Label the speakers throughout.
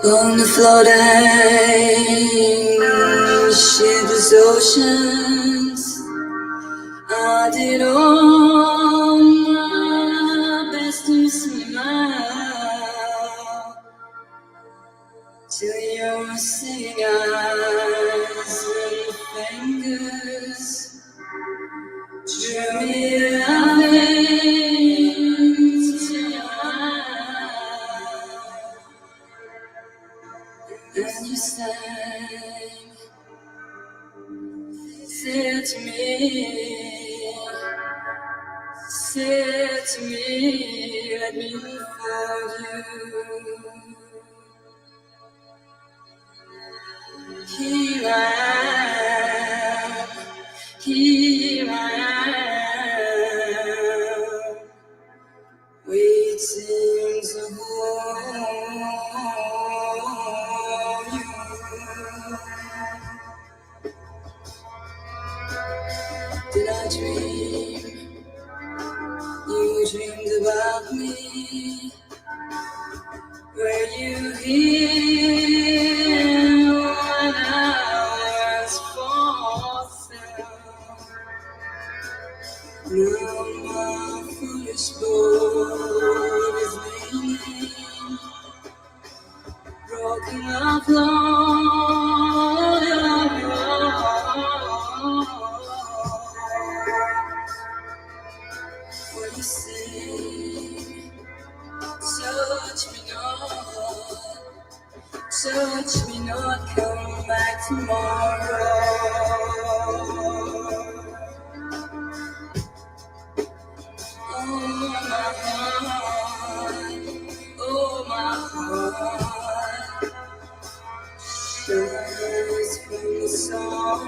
Speaker 1: On the floating shipless oceans, I did all my best to smile till your singing eyes and fingers drew me out into your eyes, and you sang, said to me, let me fold you. Here I am, waiting to hold you. Did I dream? You dreamed about me. Were you here when I was for sale? Now my foolish boat is leaning, broken up long. When you sing, touch me not, come back tomorrow. Oh my heart, shivers from the song.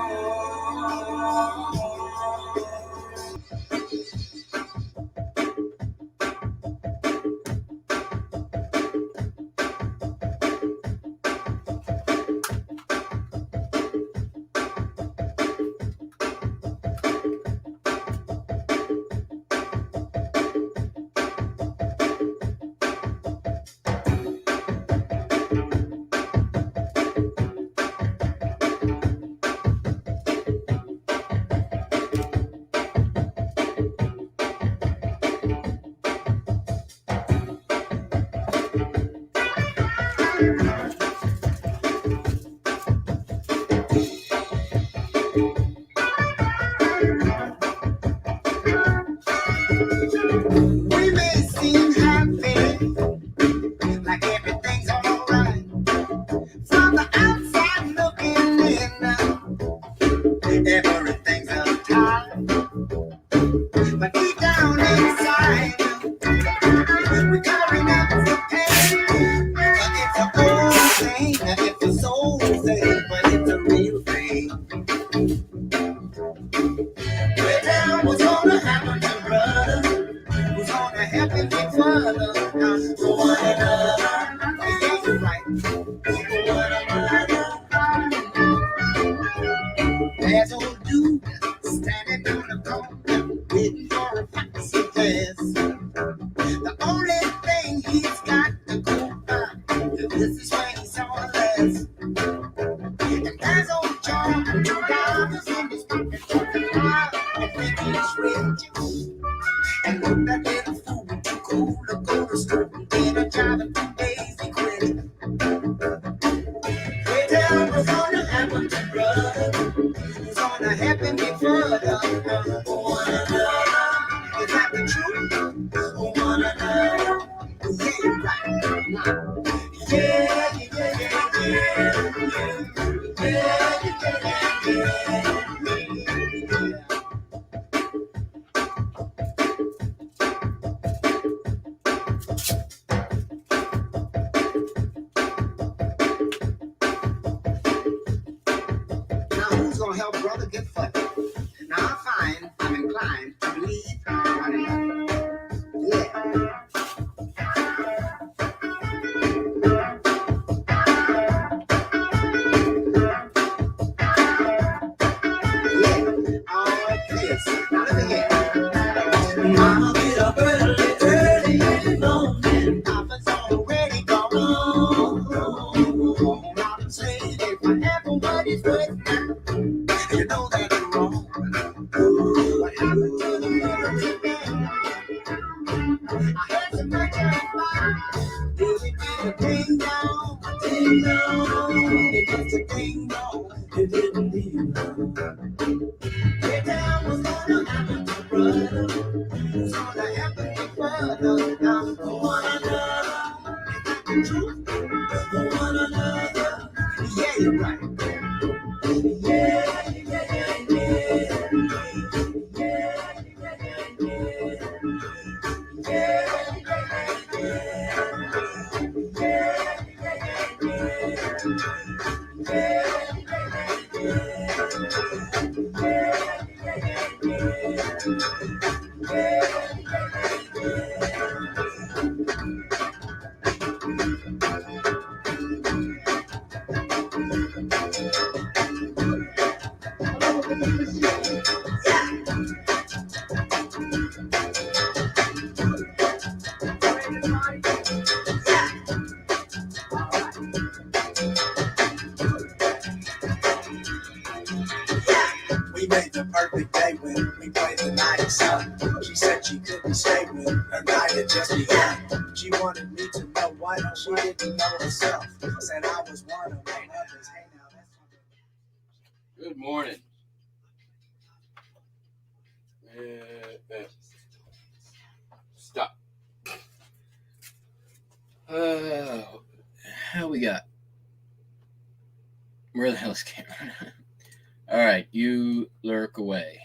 Speaker 2: We made the perfect day when we played the night sun. She said she couldn't stay with her night had just begun. She wanted me to know what she didn't know herself. Said I was one of her others. Hey, now that's
Speaker 3: Good morning. Stop. How we got? Where the hell is Cameron? All right, you lurk away.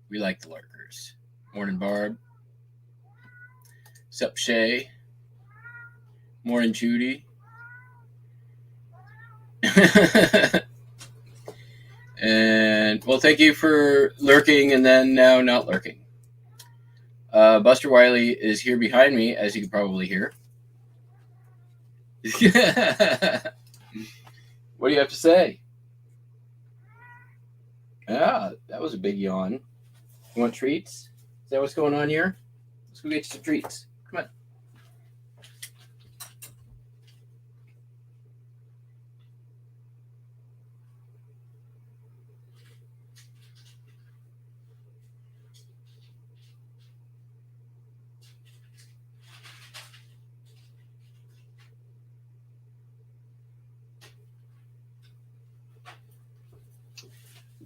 Speaker 3: We like the lurkers. Morning, Barb. Sup, Shay. Morning, Judy. And, well, thank you for lurking and then now not lurking. Buster Wiley is here behind me, as you can probably hear. What do you have to say? Ah, that was a big yawn. You want treats? Is that what's going on here? Let's go get you some treats. Come on.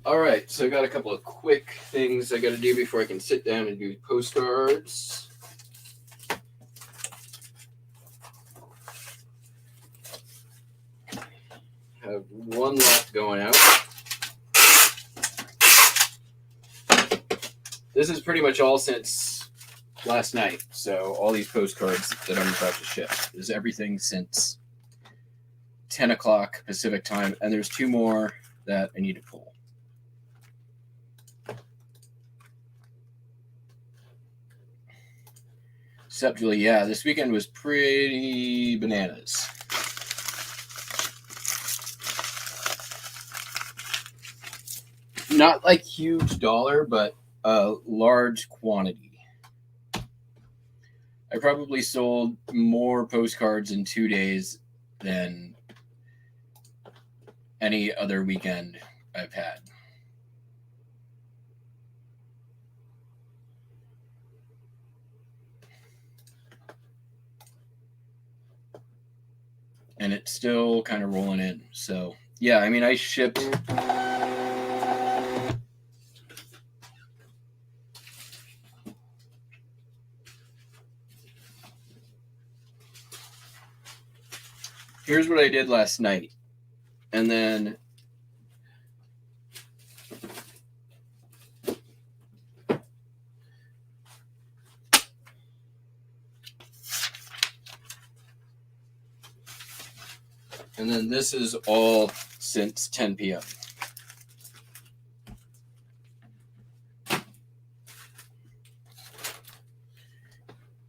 Speaker 3: All right, so I got a couple of quick things I got to do before I can sit down and do postcards. Have one lot going out. This is pretty much all since last night, so all these postcards that I'm about to ship is everything since 10 o'clock Pacific time, and there's two more that I need to pull. Sup, Julie? Yeah, this weekend was pretty bananas. Not like huge dollar, but a large quantity. I probably sold more postcards in 2 days than any other weekend I've had. And it's still kind of rolling in. So, yeah, I mean, I shipped... Here's what I did last night. And then... And then this is all since 10 p.m.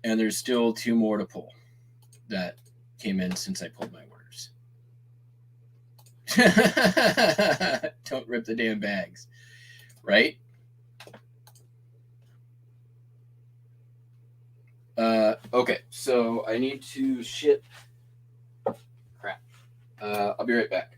Speaker 3: And there's still two more to pull that came in since I pulled my orders. Don't rip the damn bags, right? Okay, so I need to ship. Crap. I'll be right back.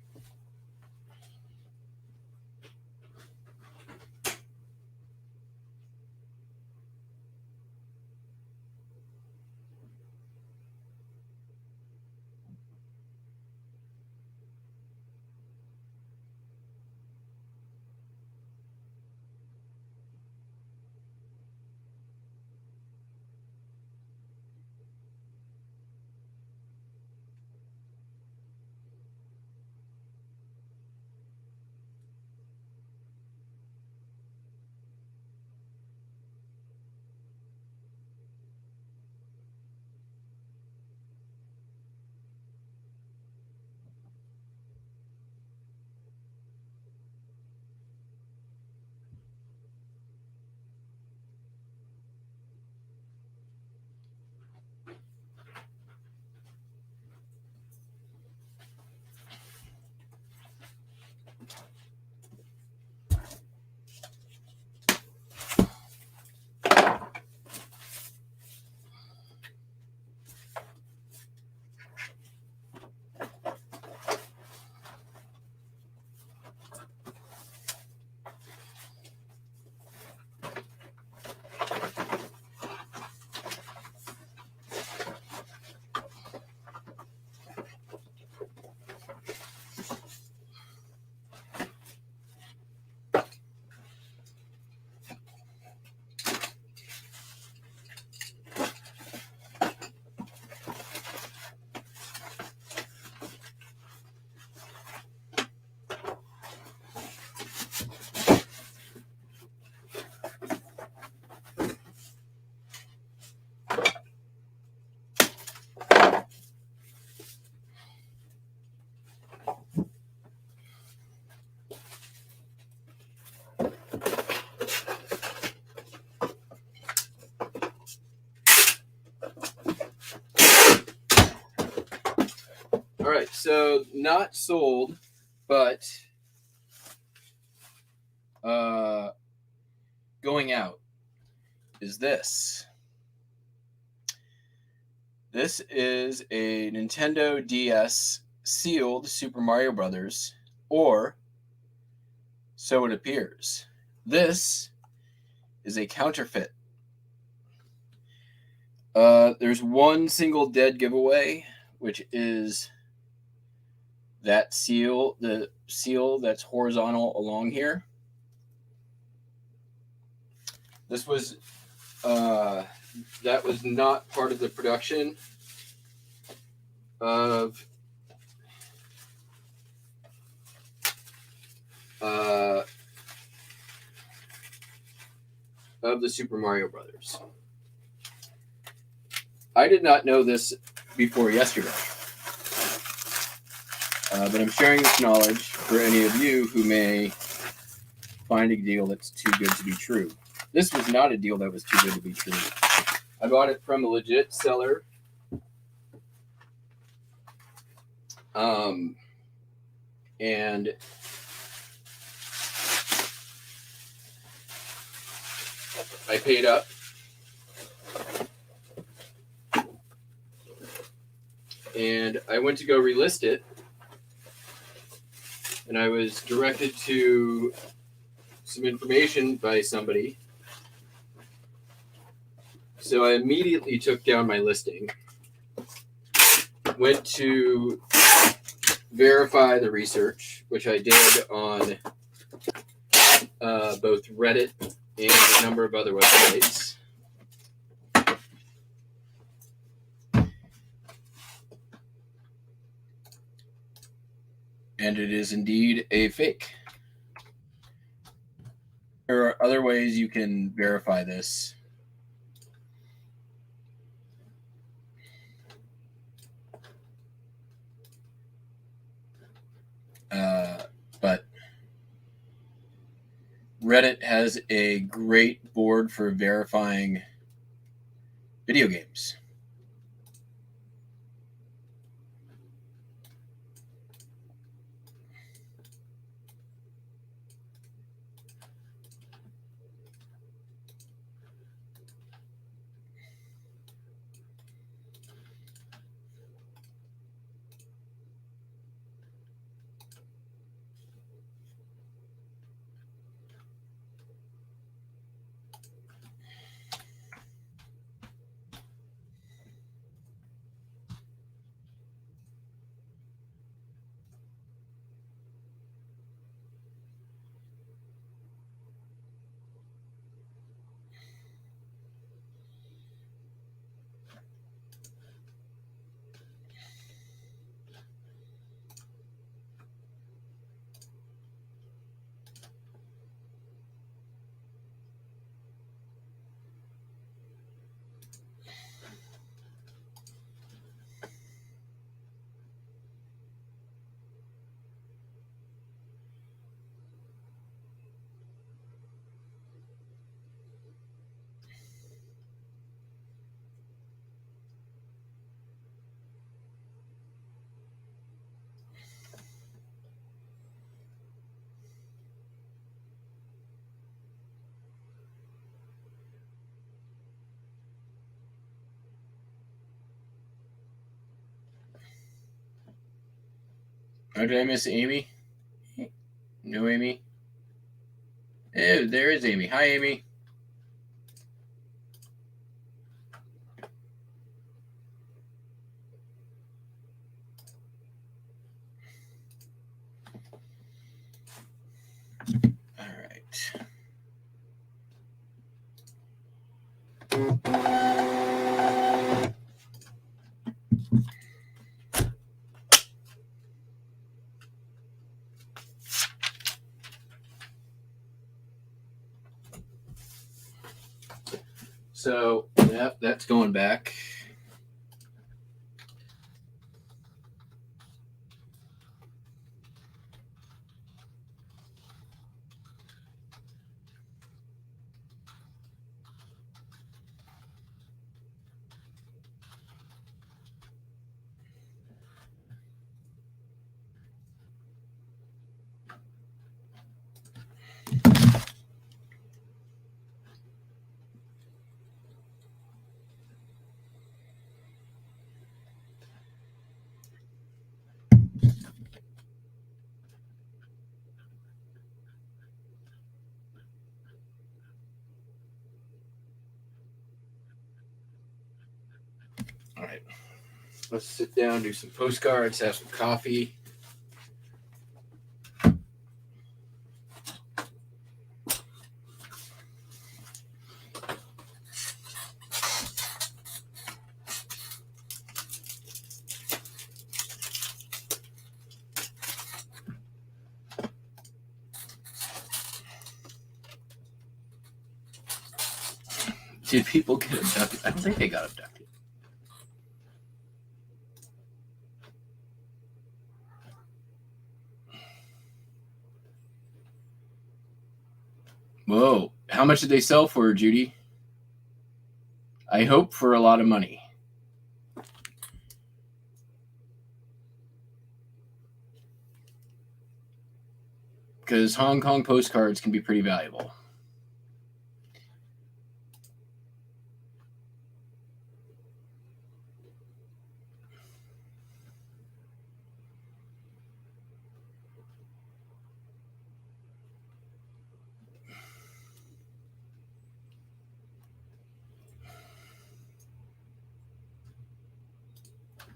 Speaker 3: so not sold, but going out is this. This is a Nintendo DS sealed Super Mario Brothers, or so it appears. This is a counterfeit. There's one single dead giveaway, which is that seal, the seal that's horizontal along here. This was that was not part of the production of the Super Mario Brothers. I did not know this before yesterday, but I'm sharing this knowledge for any of you who may find a deal that's too good to be true. This was not a deal that was too good to be true. I bought it from a legit seller. And I paid up. And I went to go relist it. And I was directed to some information by somebody. So I immediately took down my listing, went to verify the research, which I did on both Reddit and a number of other websites. And it is indeed a fake. There are other ways you can verify this. But Reddit has a great board for verifying video games. Oh, did I miss Amy? No, Amy? Oh, there is Amy. Hi, Amy. All right. So, yep, that's going back. All right. Let's sit down, do some postcards, have some coffee. Did people get abducted? I don't think they got abducted. Whoa. How much did they sell for, Judy? I hope for a lot of money. Because Hong Kong postcards can be pretty valuable.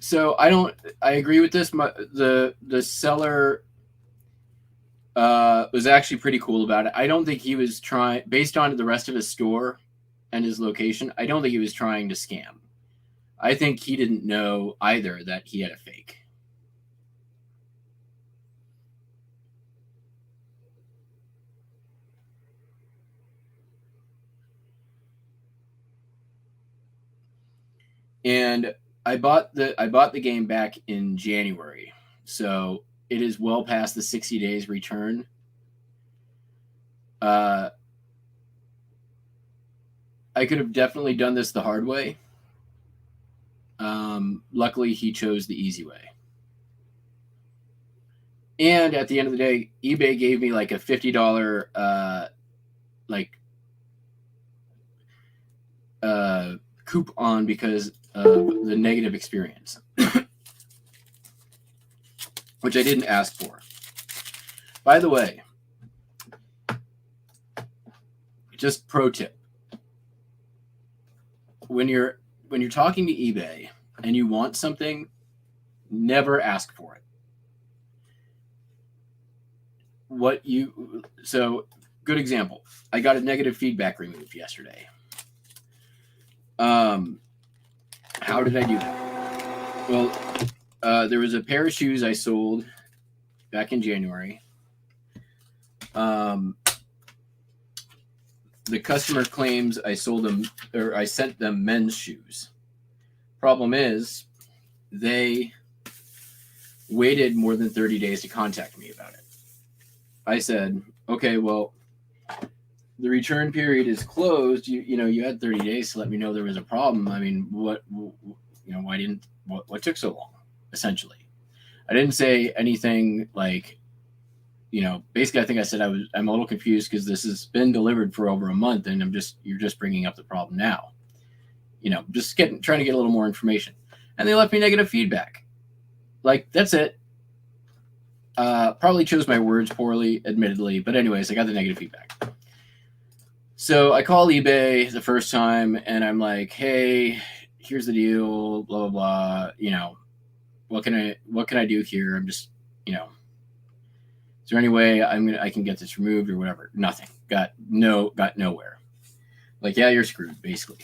Speaker 3: So I agree with this. The seller was actually pretty cool about it. I don't think he was trying, based on the rest of his store and his location, I don't think he was trying to scam. I think he didn't know either that he had a fake. And I bought the game back in January, so it is well past the 60 days return. I could have definitely done this the hard way. Luckily, he chose the easy way. And at the end of the day, eBay gave me like a $50 coupon because of the negative experience, which I didn't ask for. By the way, just pro tip: when you're talking to eBay and you want something, never ask for it. So good example. I got a negative feedback removed yesterday. How did I do that? Well, there was a pair of shoes I sold back in January. The customer claims I sold them, or I sent them men's shoes. Problem is, they waited more than 30 days to contact me about it. I said, okay, well, the return period is closed. You had 30 days to let me know there was a problem. I mean, what took so long? Essentially, I didn't say anything like, basically I think I said I'm a little confused because this has been delivered for over a month and you're just bringing up the problem now. Just trying to get a little more information. And they left me negative feedback. Like, that's it. Probably chose my words poorly, admittedly, but anyways, I got the negative feedback. So I call eBay the first time and I'm like, hey, here's the deal, blah, blah, blah. What can I do here? I'm just, is there any way I can get this removed or whatever? Nothing. Got nowhere. Like, yeah, you're screwed, basically.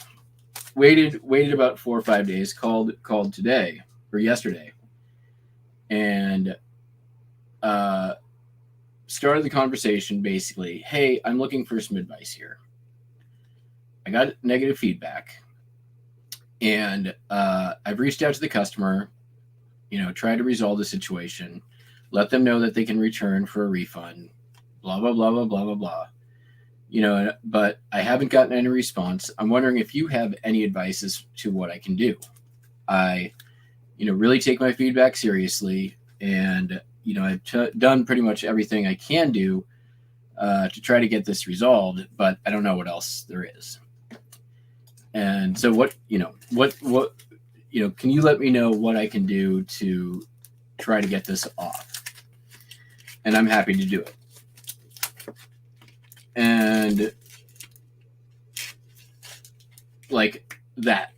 Speaker 3: Waited about 4 or 5 days, called today or yesterday, and started the conversation basically, hey, I'm looking for some advice here. I got negative feedback, and I've reached out to the customer, tried to resolve the situation, let them know that they can return for a refund, blah, blah, blah, blah, blah, blah, blah. But I haven't gotten any response. I'm wondering if you have any advice as to what I can do. I, really take my feedback seriously, and, I've done pretty much everything I can do to try to get this resolved, but I don't know what else there is. And so what can you let me know what I can do to try to get this off? And I'm happy to do it. And like that.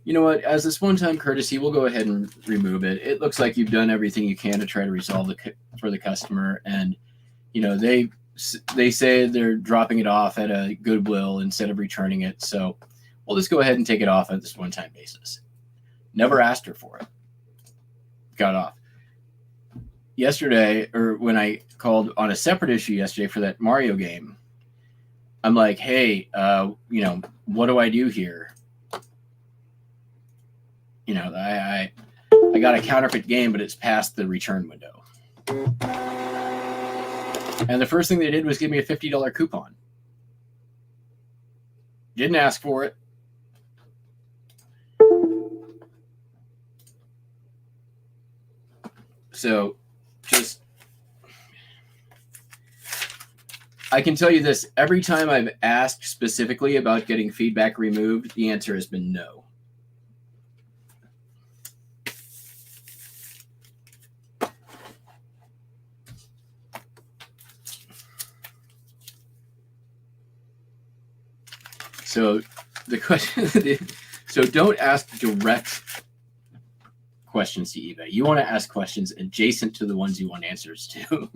Speaker 3: You know what? As this one-time courtesy, we'll go ahead and remove it. It looks like you've done everything you can to try to resolve for the customer, and they say they're dropping it off at a Goodwill instead of returning it. So we'll just go ahead and take it off at this one-time basis. Never asked her for it. Got it off. Yesterday, or when I called on a separate issue yesterday for that Mario game, I'm like, hey, what do I do here? I got a counterfeit game, but it's past the return window. And the first thing they did was give me a $50 coupon. Didn't ask for it. So I can tell you this, every time I've asked specifically about getting feedback removed, the answer has been no. So the question, so don't ask direct questions to eBay. You want to ask questions adjacent to the ones you want answers to.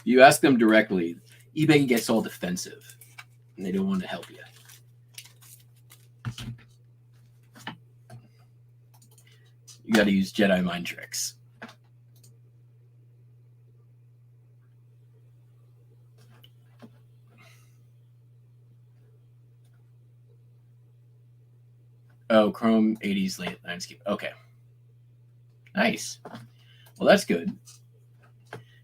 Speaker 3: You ask them directly, eBay gets all defensive, and they don't want to help you. You got to use Jedi mind tricks. Oh, Chrome 80s late landscape. Okay. Nice. Well, that's good.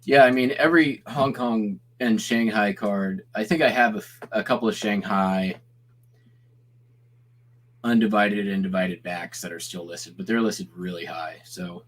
Speaker 3: Yeah, I mean, every Hong Kong and Shanghai card, I think I have a couple of Shanghai undivided and divided backs that are still listed, but they're listed really high. So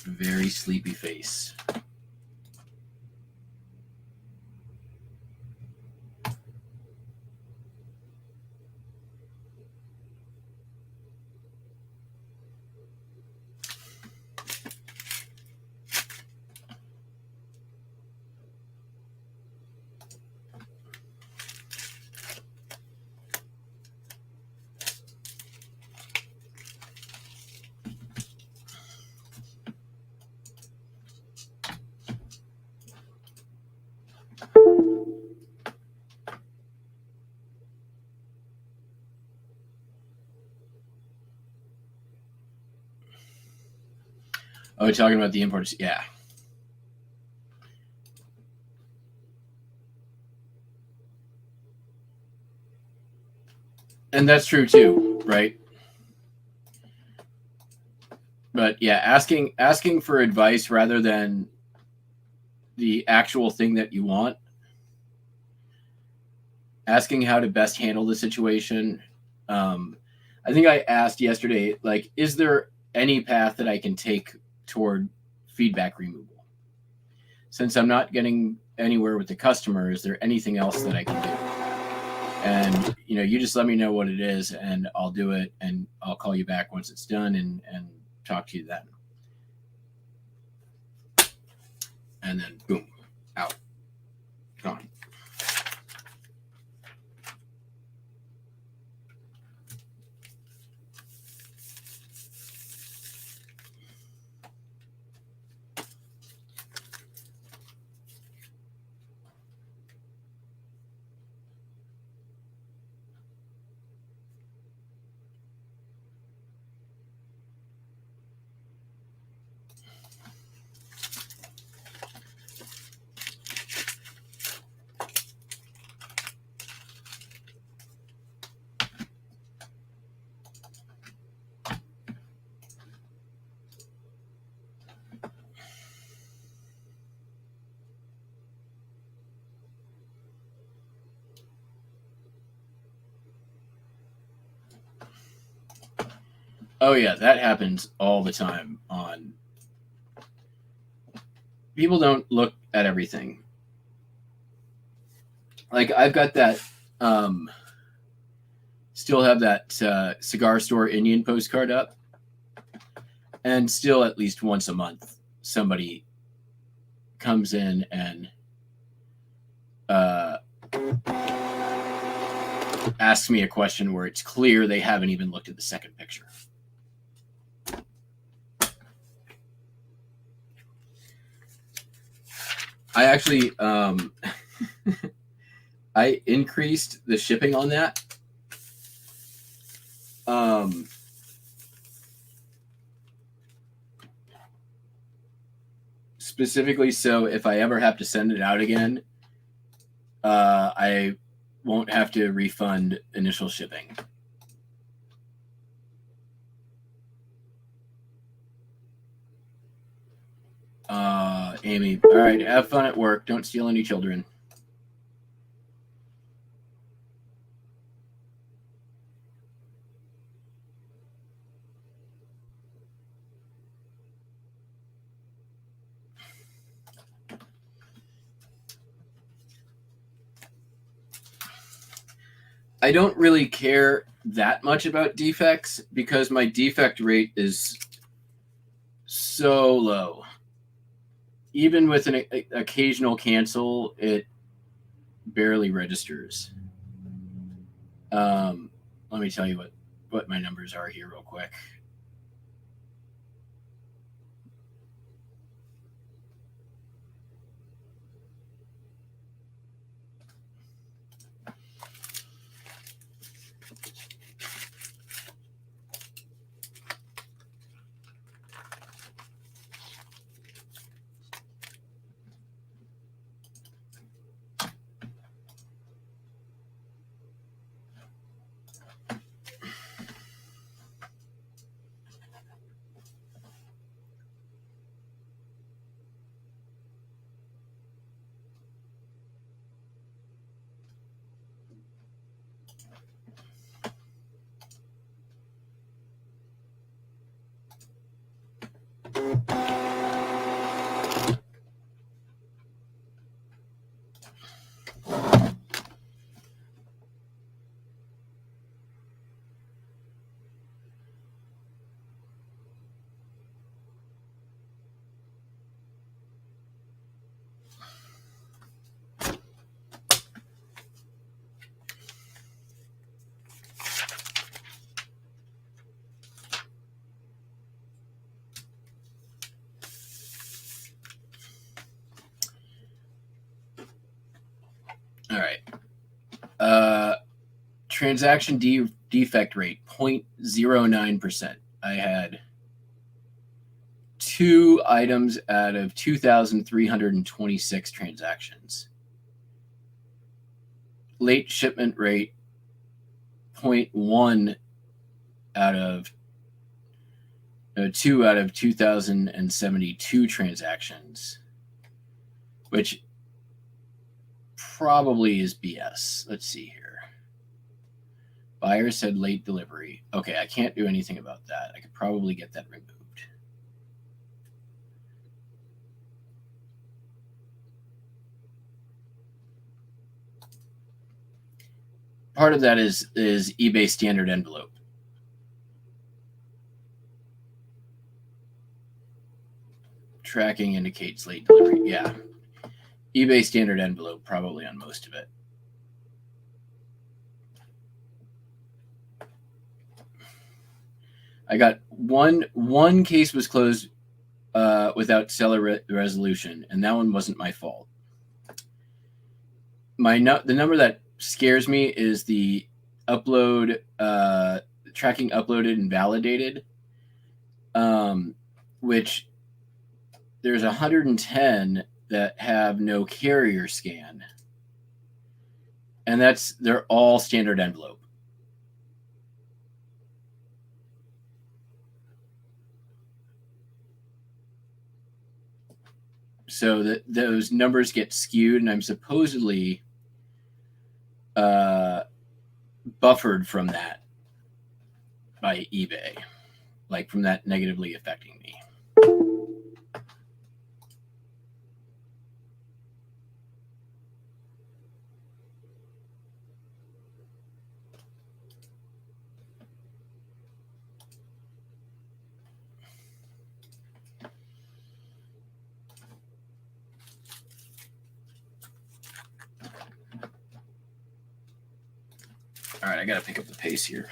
Speaker 3: very sleepy face. Oh, we're talking about the imports. Yeah. And that's true too, right? But yeah, asking for advice rather than the actual thing that you want. Asking how to best handle the situation. I think I asked yesterday, like, is there any path that I can take toward feedback removal? Since I'm not getting anywhere with the customer, is there anything else that I can do? And you just let me know what it is, and I'll do it, and I'll call you back once it's done and talk to you then. And then boom, out, gone. Oh yeah, that happens all the time. On people don't look at everything. Like I've got that. Still have that cigar store Indian postcard up, and still at least once a month somebody comes in and asks me a question where it's clear they haven't even looked at the second picture. I actually I increased the shipping on that. Specifically, so if I ever have to send it out again, I won't have to refund initial shipping. Amy, all right, have fun at work. Don't steal any children. I don't really care that much about defects because my defect rate is so low. Even with an occasional cancel, it barely registers. Let me tell you what my numbers are here real quick. All right. Transaction defect rate 0.09%. I had 2 items out of 2,326 transactions. Late shipment rate 0.1 out of 2 out of 2,072 transactions, which probably is BS. Let's see here. Buyer said late delivery. Okay, I can't do anything about that. I could probably get that removed. Part of that is eBay standard envelope. Tracking indicates late delivery. Yeah. eBay standard envelope probably on most of it. I got one case was closed without seller resolution, and that one wasn't my fault. The number that scares me is the upload tracking uploaded and validated, which there's 110 that have no carrier scan, and they're all standard envelope. So that those numbers get skewed, and I'm supposedly buffered from that by eBay. like from that negatively affecting me. All right, I got to pick up the pace here.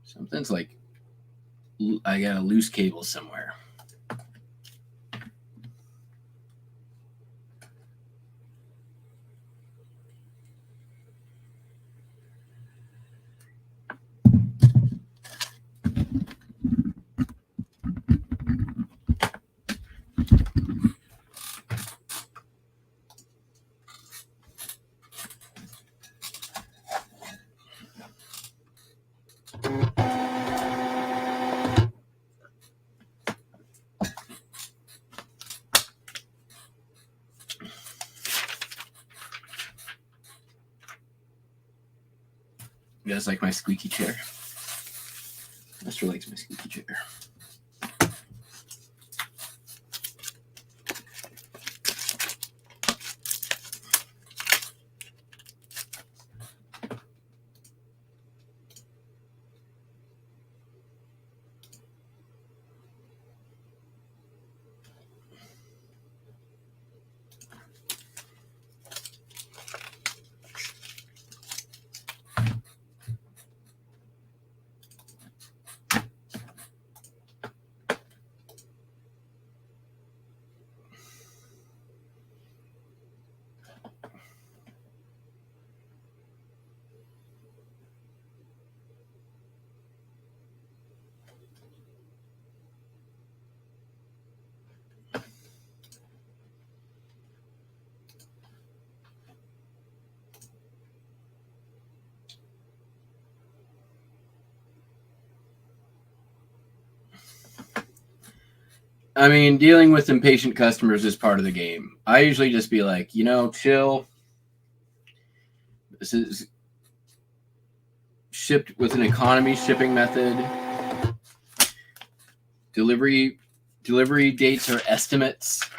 Speaker 3: Something's like I got a loose cable somewhere. You guys like my squeaky chair? Lester likes my squeaky chair. I mean, dealing with impatient customers is part of the game. I usually just be like, chill. This is shipped with an economy shipping method. Delivery dates are estimates.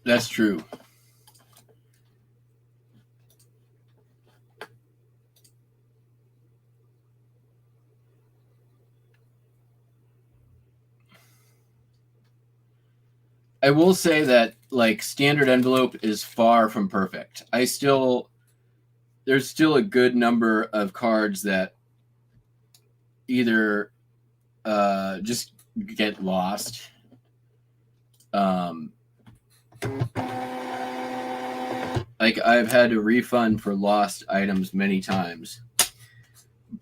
Speaker 3: That's true. I will say that like standard envelope is far from perfect. There's still a good number of cards that either just get lost. Like I've had to refund for lost items many times.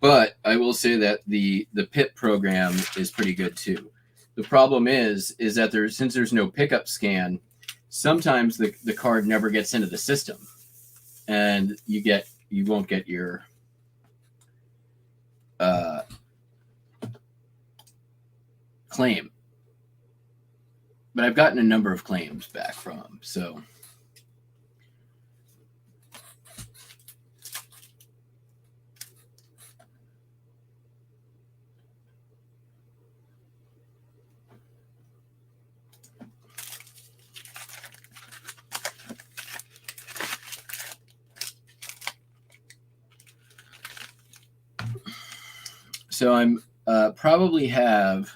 Speaker 3: But I will say that the PIP program is pretty good too. The problem is that since there's no pickup scan, sometimes the card never gets into the system, and you won't get your claim. But I've gotten a number of claims back from them, so. So I'm probably have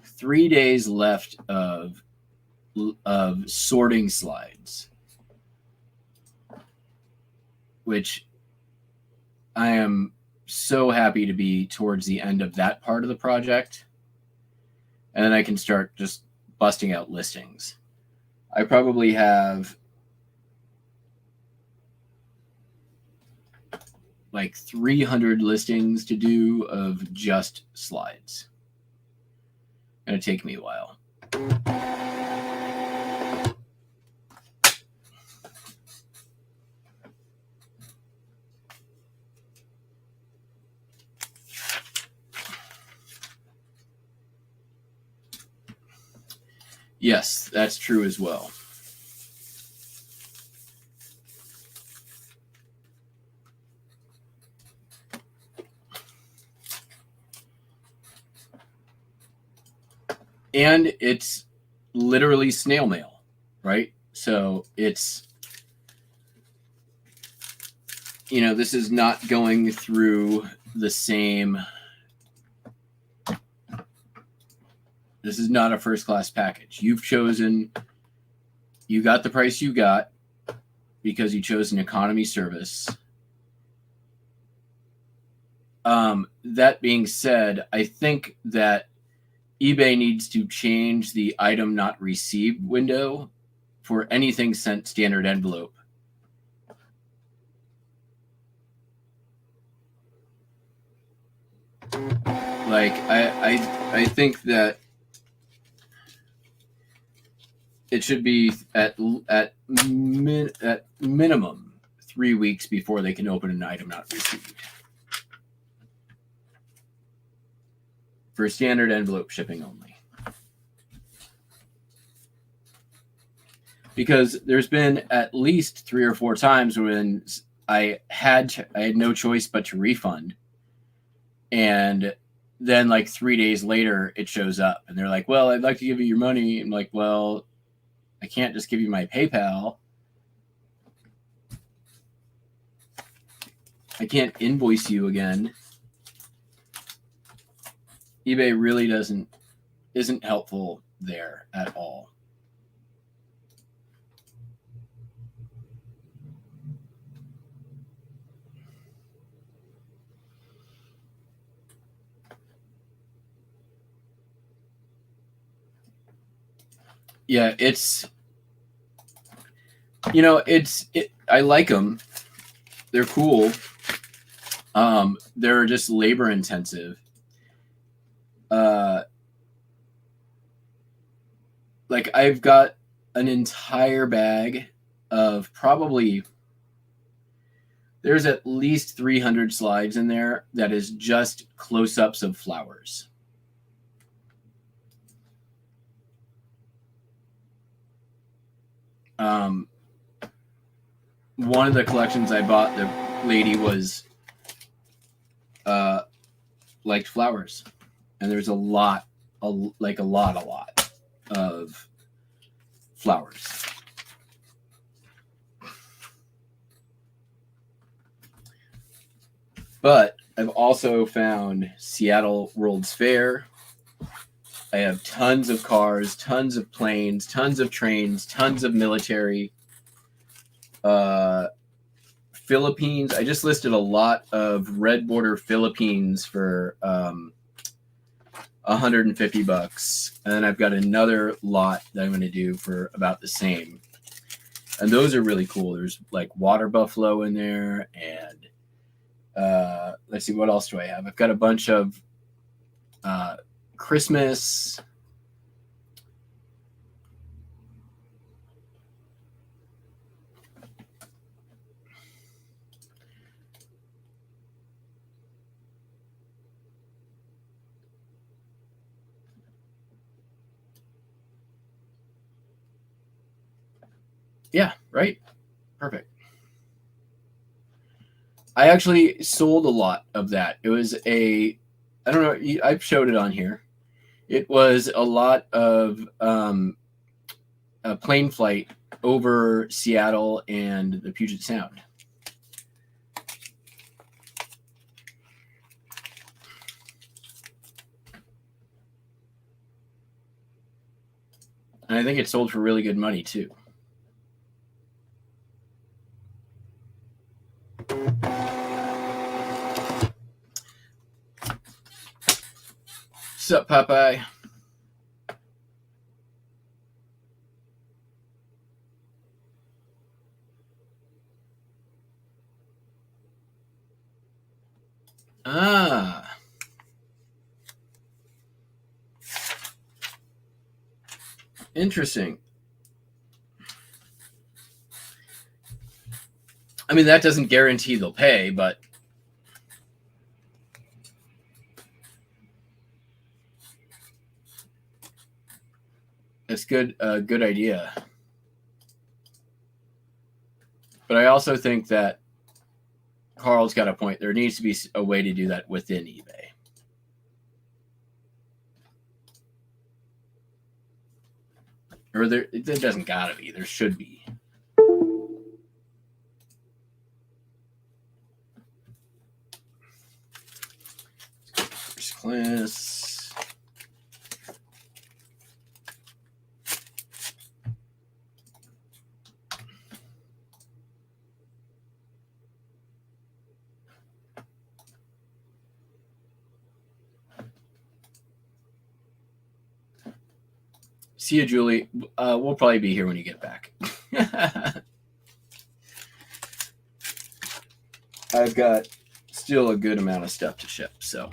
Speaker 3: 3 days left of sorting slides, which I am so happy to be towards the end of that part of the project. And then I can start just busting out listings. I probably have like 300 listings to do of just slides. Gonna take me a while. Yes, that's true as well. And it's literally snail mail, right? So it's, this is not going through the same. This is not a first class package. You got the price you got because you chose an economy service. That being said, I think that eBay needs to change the item not received window for anything sent standard envelope. Like I think that it should be at minimum 3 weeks before they can open an item not received for standard envelope shipping only. Because there's been at least 3 or 4 times when I had no choice but to refund, and then like 3 days later it shows up and they're like, well, I'd like to give you your money. I'm like, well, I can't just give you my PayPal. I can't invoice you again. eBay really isn't helpful there at all. Yeah, I like them. They're cool. They're just labor intensive. Like I've got an entire bag of probably, there's at least 300 slides in there that is just close-ups of flowers. One of the collections I bought, the lady was liked flowers, and there's a lot of flowers. But I've also found Seattle World's Fair I have tons of cars, tons of planes, tons of trains, tons of military. Philippines. I just listed a lot of red border Philippines for $150, and then I've got another lot that I'm going to do for about the same. And those are really cool. There's like water buffalo in there, and let's see, what else do I have? I've got a bunch of Christmas. Yeah, right? Perfect. I actually sold a lot of that. It was I don't know, I've showed it on here. It was a lot of a plane flight over Seattle and the Puget Sound. And I think it sold for really good money too. Sup, Popeye? Ah. Interesting. I mean, that doesn't guarantee they'll pay, but it's good. Good idea. But I also think that Carl's got a point. There needs to be a way to do that within eBay. Or there doesn't gotta be. There should be. First class. See you, Julie. We'll probably be here when you get back. I've got still a good amount of stuff to ship, so.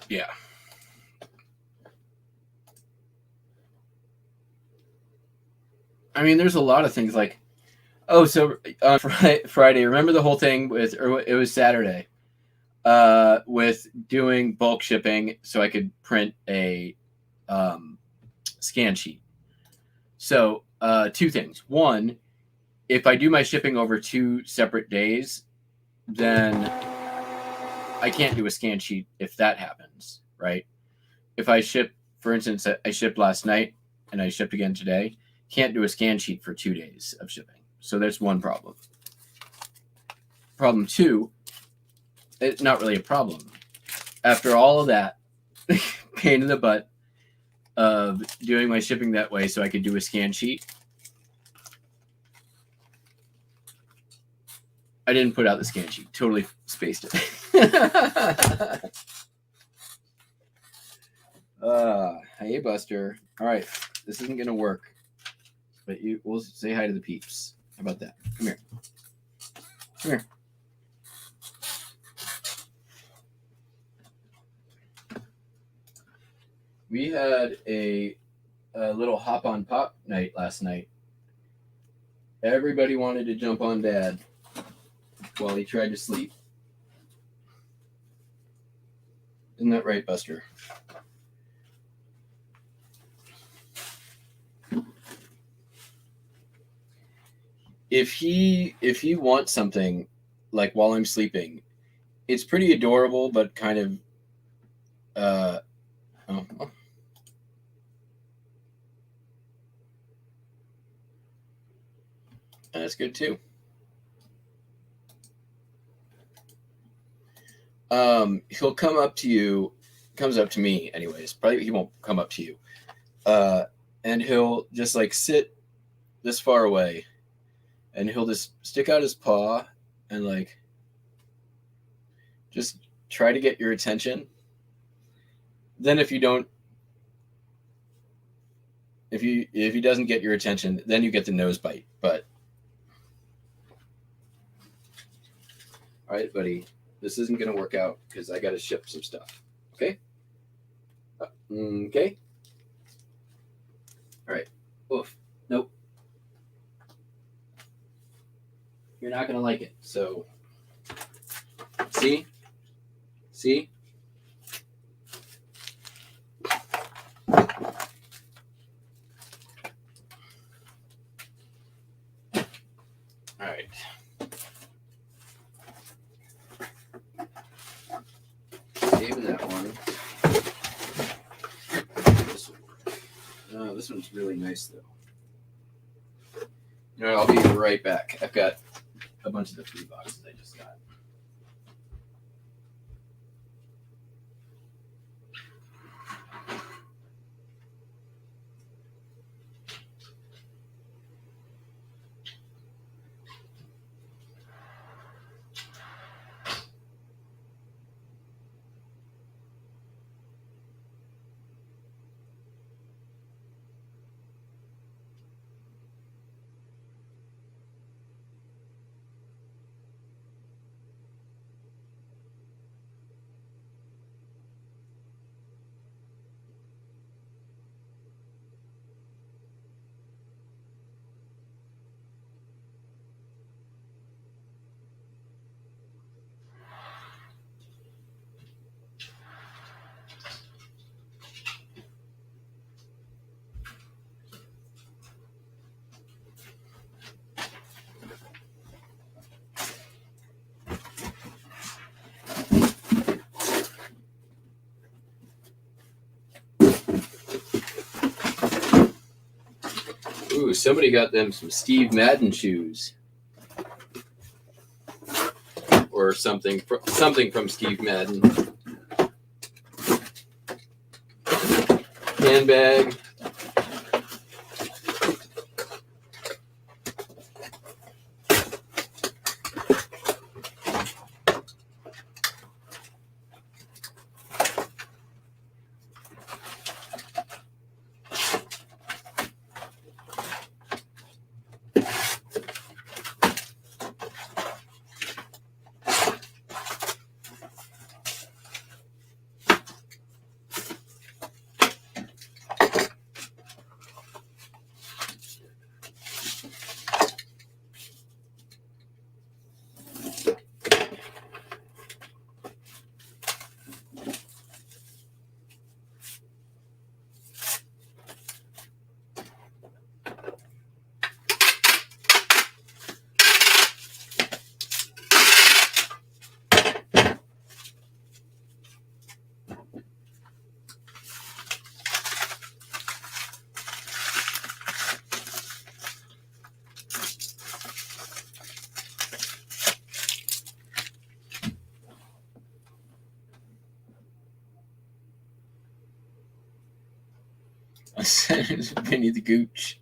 Speaker 3: Yeah. I mean, there's a lot of things like, oh, so on Friday, remember the whole thing with, or it was Saturday, with doing bulk shipping so I could print a scan sheet. So two things. One, if I do my shipping over 2 separate days, then I can't do a scan sheet if that happens, right? If I ship, for instance, I shipped last night and I shipped again today, can't do a scan sheet for 2 days of shipping. So there's one problem. Problem two, it's not really a problem. After all of that pain in the butt of doing my shipping that way so I could do a scan sheet, I didn't put out the scan sheet. Totally spaced it. Hey, Buster. All right, this isn't gonna work, but we'll say hi to the peeps. How about that? Come here. Come here. We had a a little hop on pop night last night. Everybody wanted to jump on Dad while he tried to sleep. Isn't that right, Buster? If he wants something like while I'm sleeping, it's pretty adorable, but kind of oh. That's good too. He'll come up to you, comes up to me anyways. Probably he won't come up to you. And he'll just like sit this far away and he'll just stick out his paw and like just try to get your attention. Then if he doesn't get your attention, then you get the nose bite. But all right, buddy, this isn't going to work out because I got to ship some stuff. Okay? Okay? All right. Oof. Nope. You're not going to like it. So, see? See? All right. Saving that one. This one's really nice, though. You know, I'll be right back. I've got a bunch of the food boxes I just got. Ooh, somebody got them some Steve Madden shoes. Or something from Steve Madden. Handbag. I said it was Vinny the Gooch.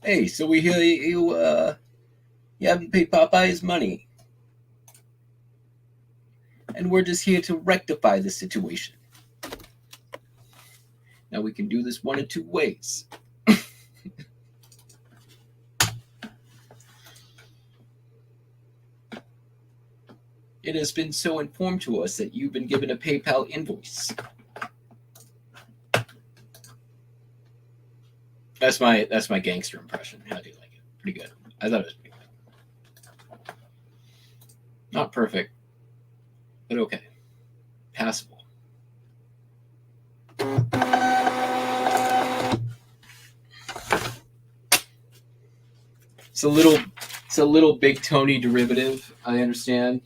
Speaker 3: Hey, so we hear you haven't paid Popeye his money. And we're just here to rectify the situation. Now we can do this one of two ways. it has been so informed to us that you've been given a PayPal invoice. That's my gangster impression. How do you like it? Pretty good. I thought it was pretty good. Not perfect, but okay. Passable. It's a little Big Tony derivative, I understand.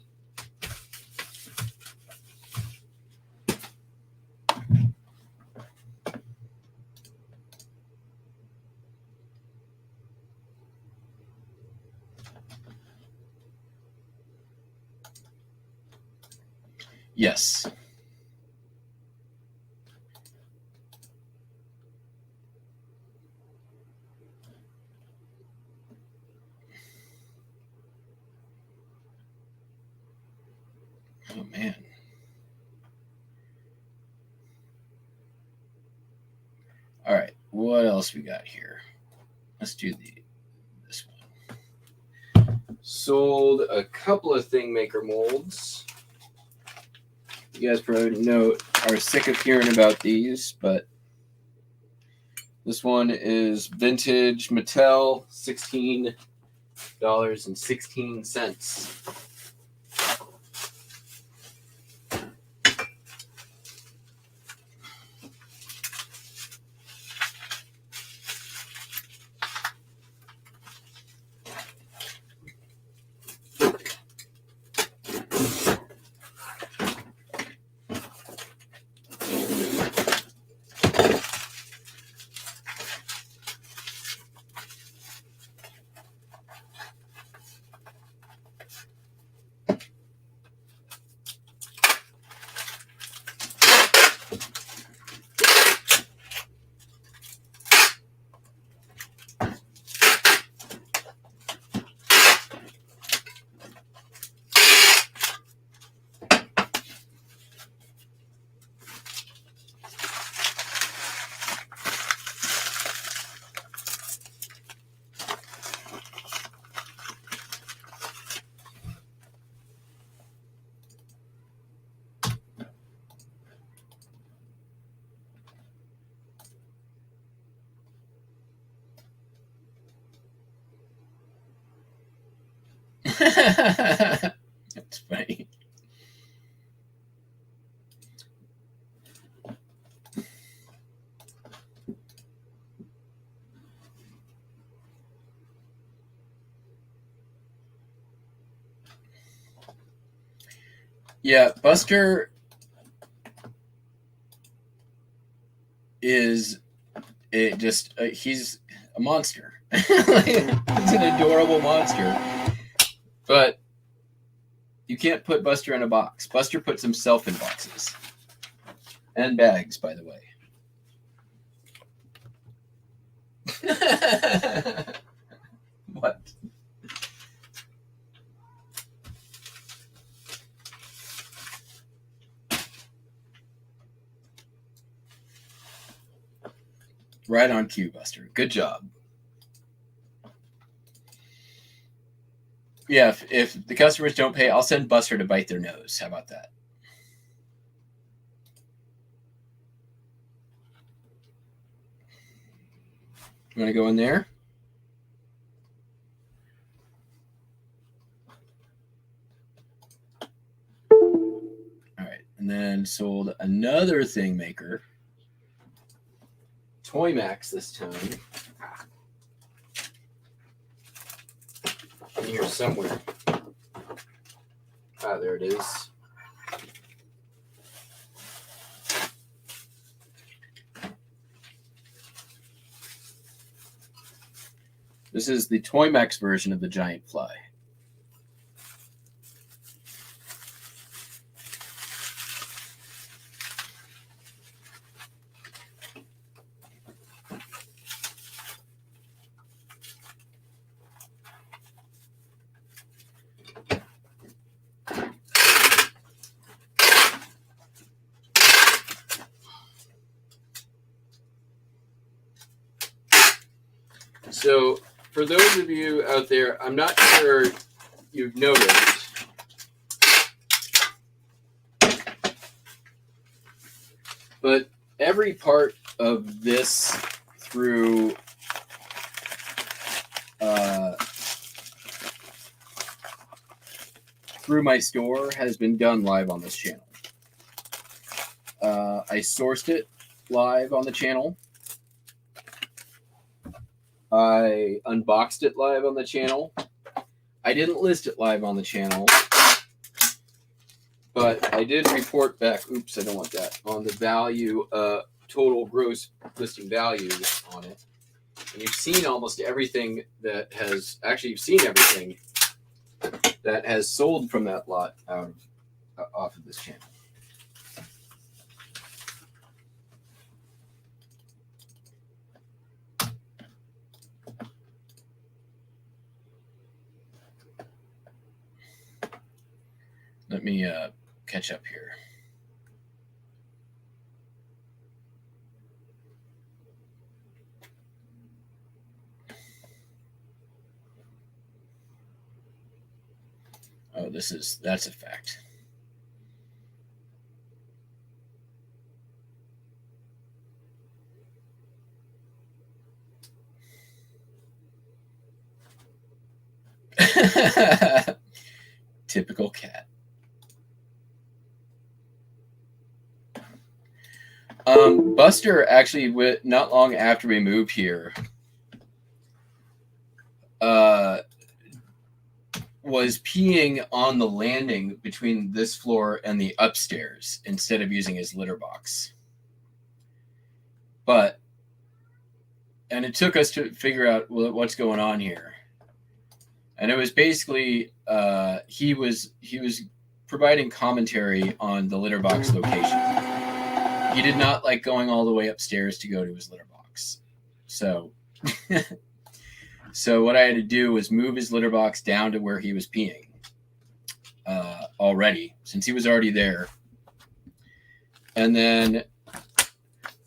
Speaker 3: Yes. Oh man. All right, what else we got here? Let's do this one. Sold a couple of thing maker molds. You guys probably are sick of hearing about these, but this one is vintage Mattel, $16.16. That's funny. Yeah, Buster is he's a monster. He's an adorable monster. But you can't put Buster in a box. Buster puts himself in boxes. And bags, by the way. What? Right on cue, Buster. Good job. Yeah, if the customers don't pay, I'll send Buster to bite their nose. How about that? You want to go in there? All right, and then sold another thing maker. Toy Max this time. In here somewhere. Ah, there it is. This is the Toy Max version of the giant fly. So, for those of you out there, I'm not sure you've noticed, But every part of this through my store has been done live on this channel. I sourced it live on the channel. I unboxed it live on the channel. I didn't list it live on the channel, but I did report back, oops, I don't want that, on the value, total gross listing value on it. And you've seen almost everything that has, actually you've seen everything that has sold from that lot out of, off of this channel. Let me catch up here. Oh, that's a fact. Typical cat. Buster actually, not long after we moved here, was peeing on the landing between this floor and the upstairs instead of using his litter box. And it took us to figure out what's going on here. And it was basically he was providing commentary on the litter box location. He did not like going all the way upstairs to go to his litter box. So so what I had to do was move his litter box down to where he was peeing already, since he was already there. And then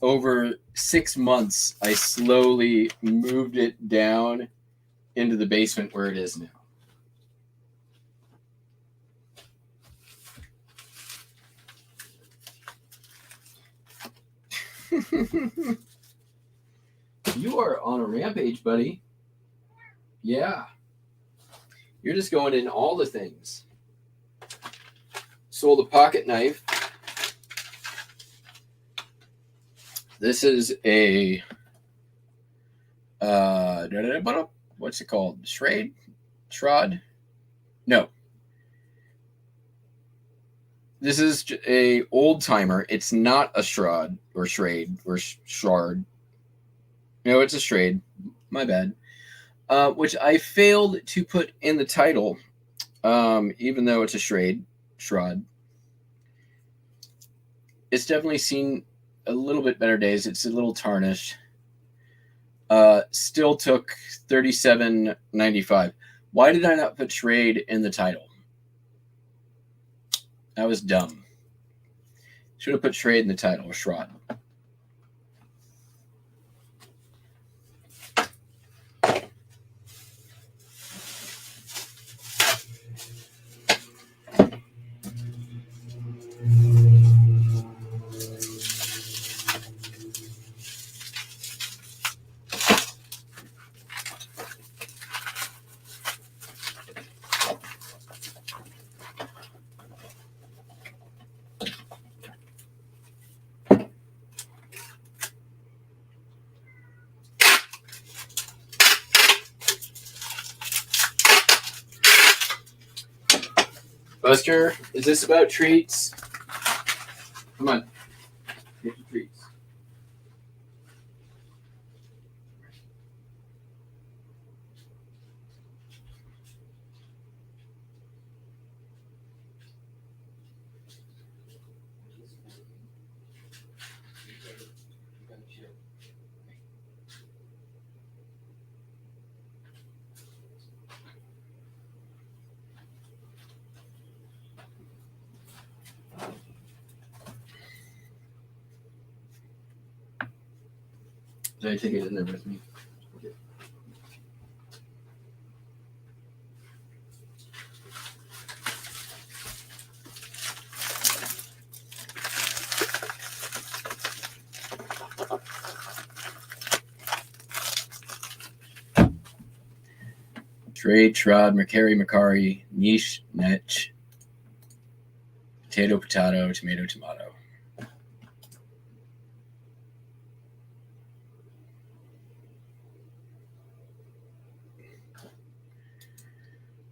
Speaker 3: over 6 months, I slowly moved it down into the basement where it is now. You are on a rampage, buddy. Yeah. You're just going in all the things. Sold a pocket knife. This is a what's it called? Shroud? No. This is a old timer. It's not a shroud or shard. No, it's a shroud. My bad. Which I failed to put in the title, even though it's a shroud. It's definitely seen a little bit better days. It's a little tarnished. Still took $37.95. Why did I not put shroud in the title? That was dumb. Should have put shroud in the title, or shroud. Buster, is this about treats? Come on. Get your treats. Did I take it in there with me? Okay. Trade, Trod, Mercari, Macari, Niche, Netch, Potato, Potato, Tomato, Tomato.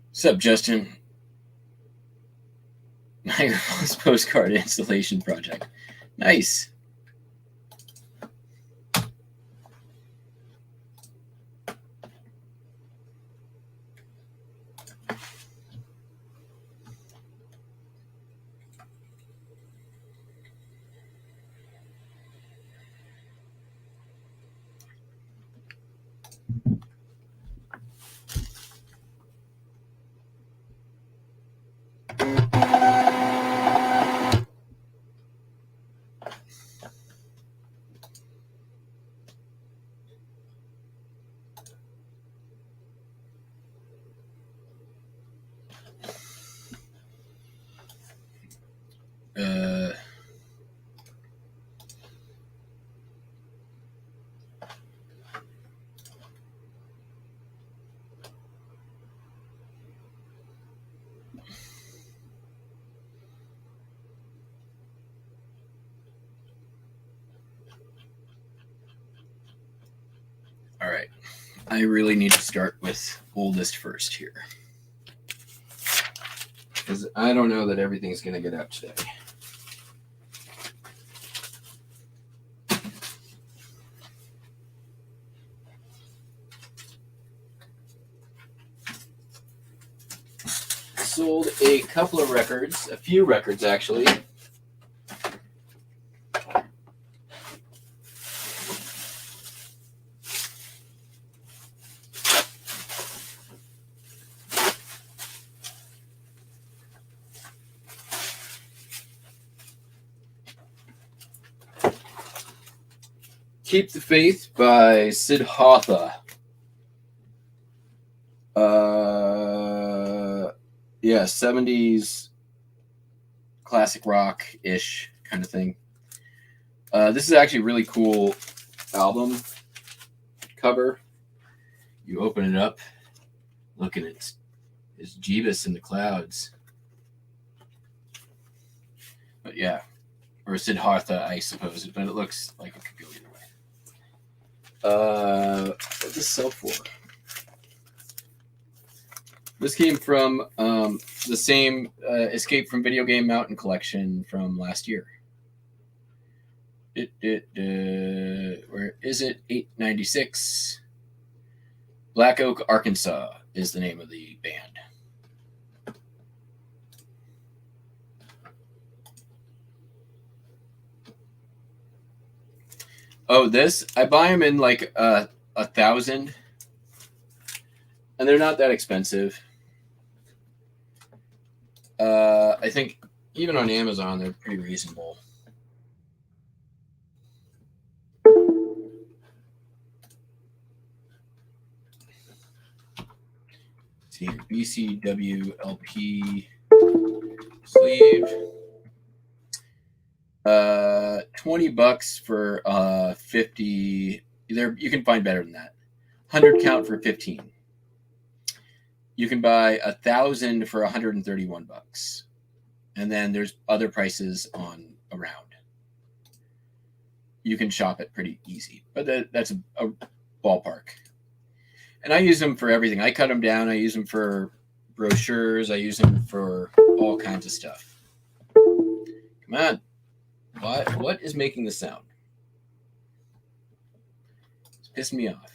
Speaker 3: What's up, Justin? My postcard installation project. Nice. All right. I really need to start with oldest first here, because I don't know that everything's going to get out today. Sold a couple of records, a few records actually. Keep the Faith by Siddhartha. Yeah, 70s classic rock-ish kind of thing. This is actually a really cool album cover. You open it up, look at it. It's Jeebus in the clouds. But yeah, or Siddhartha, I suppose, but it looks like it could go either way. What does this sell for? This came from the same Escape from Video Game Mountain collection from last year. Where is it? $8.96. Black Oak, Arkansas is the name of the band. Oh, this I buy them in like 1,000, and they're not that expensive. I think even on Amazon they're pretty reasonable. Let's see, BCWLP sleeve. $20 for 50. There, you can find better than that. 100 count for 15. You can buy 1,000 for $131, and then there's other prices on around. You can shop it pretty easy, but that's a ballpark. And I use them for everything. I cut them down. I use them for brochures. I use them for all kinds of stuff. Come on. What is making the sound? It's pissing me off.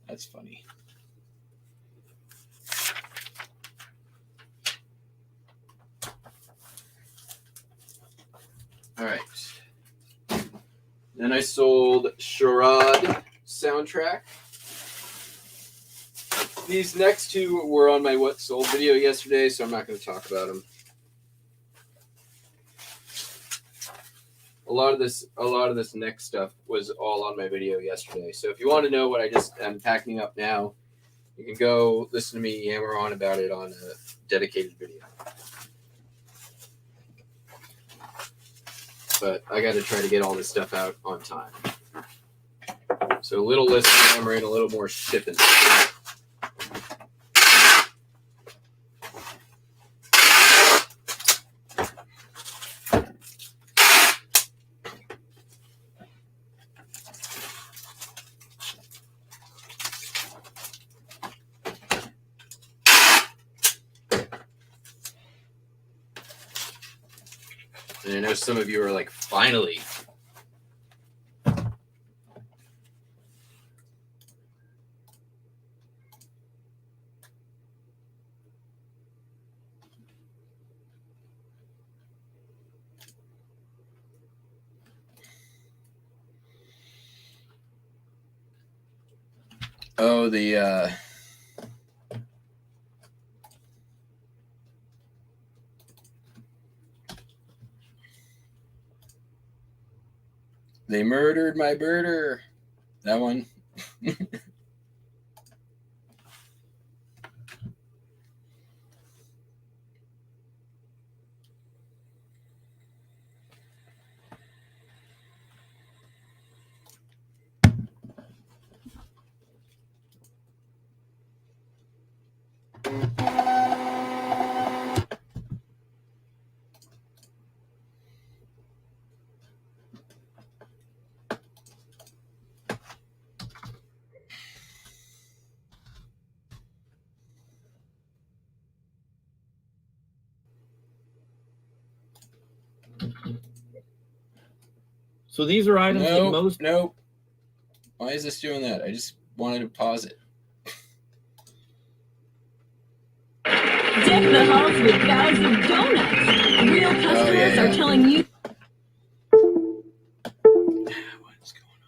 Speaker 3: That's funny. All right. Then I sold Charade soundtrack. These next two were on my What Sold video yesterday, so I'm not going to talk about them. A lot of this next stuff was all on my video yesterday. So if you want to know what I just am packing up now, you can go listen to me yammer on about it on a dedicated video. But I got to try to get all this stuff out on time. So a little less yammering, a little more shipping. And I know some of you are like, finally. Oh, they murdered my birder. That one.
Speaker 4: So these are items that most...
Speaker 3: Nope. Why is this doing that? I just wanted to pause it.
Speaker 5: Deck the halls with bags of donuts. Real customers are telling you.
Speaker 3: What's going on?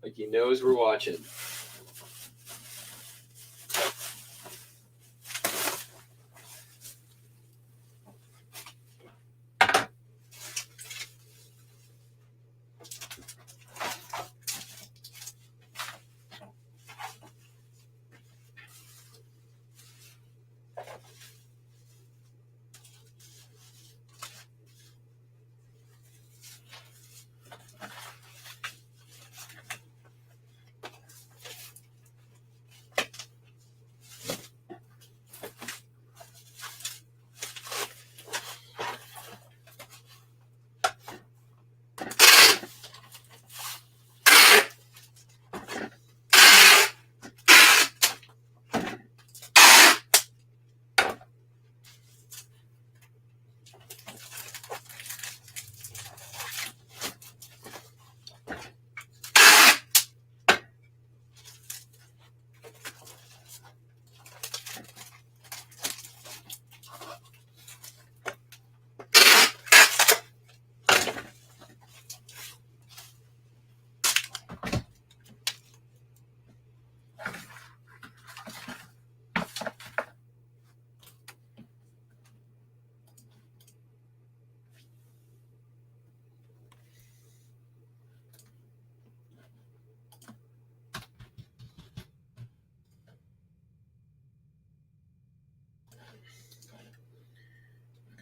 Speaker 3: Like he knows we're watching.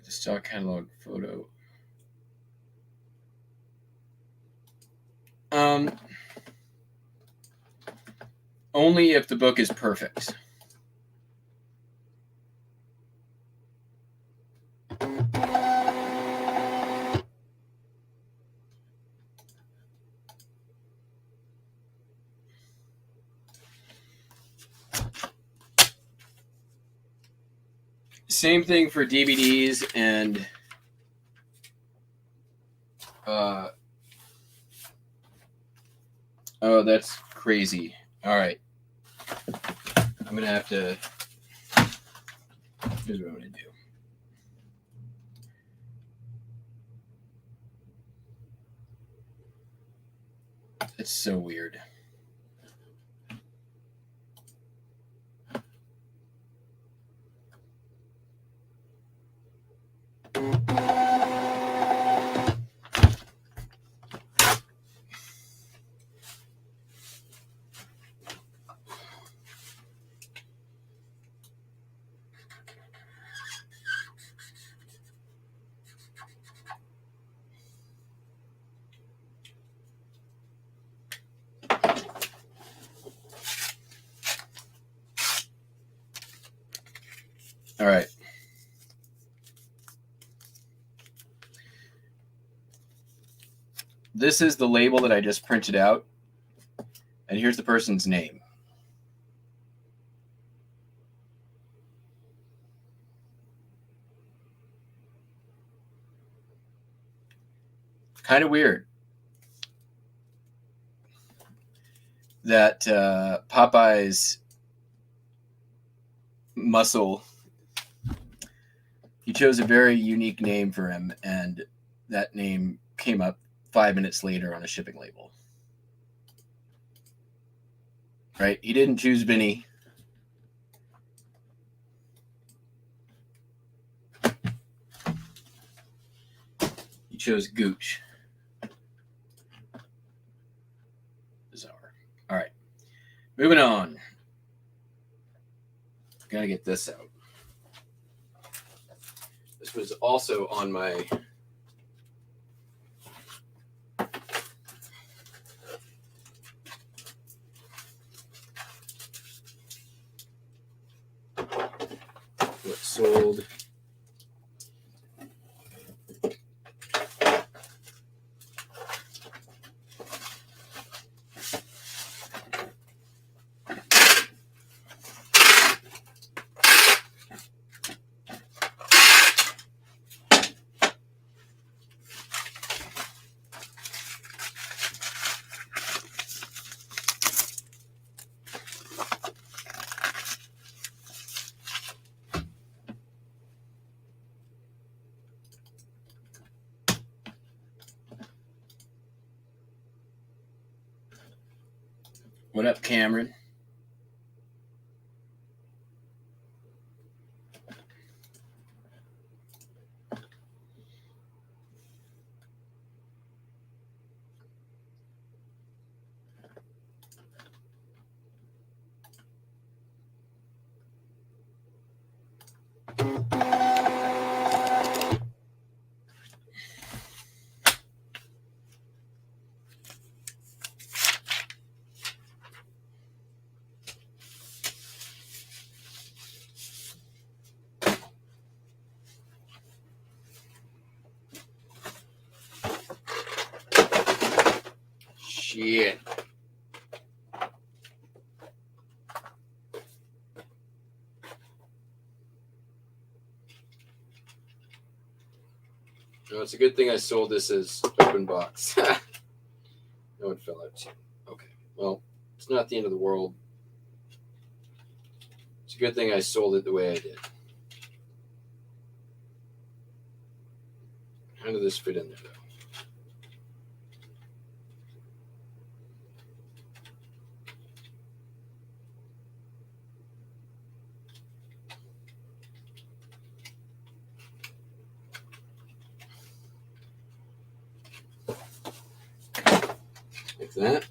Speaker 3: The stock catalog photo. Only if the book is perfect. Same thing for DVDs and oh, that's crazy. All right. I'm going to have to... Here's what I'm going to do. It's so weird. All right. This is the label that I just printed out. And here's the person's name. Kind of weird that Popeye's muscle, he chose a very unique name for him, and that name came up 5 minutes later on a shipping label. Right? He didn't choose Vinny. He chose Gooch. Bizarre. All right. Moving on. Gotta get this out. This was also on my what sold. What up, Cameron? Shit. No, it's a good thing I sold this as open box. No, it fell out too. Okay. Well, it's not the end of the world. It's a good thing I sold it the way I did. How did this fit in there, though? Like that.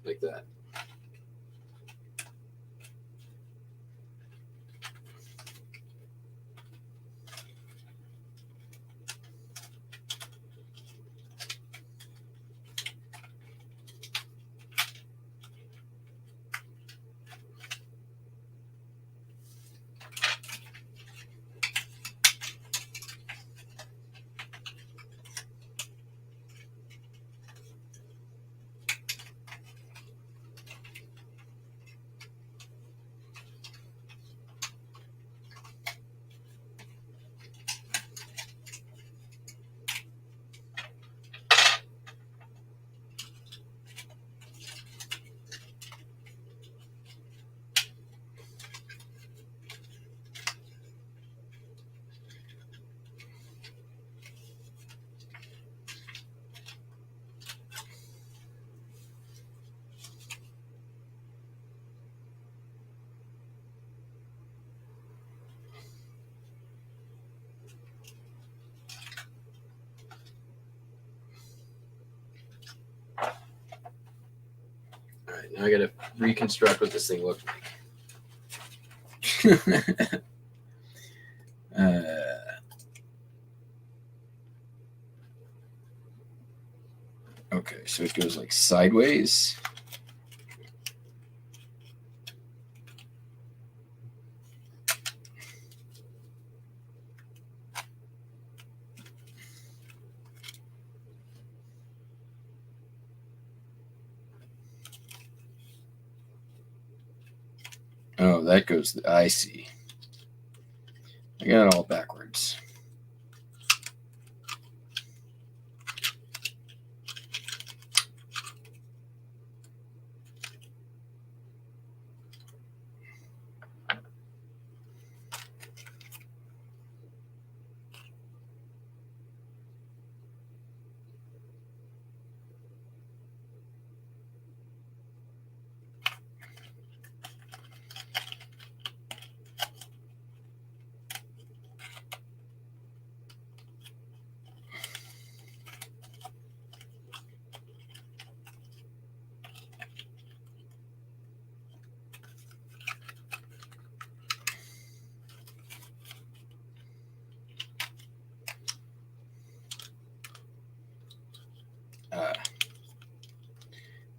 Speaker 3: Like that. Now I got to reconstruct what this thing looked like. Okay, so it goes like sideways. Oh, that goes, I see. I got it all backwards.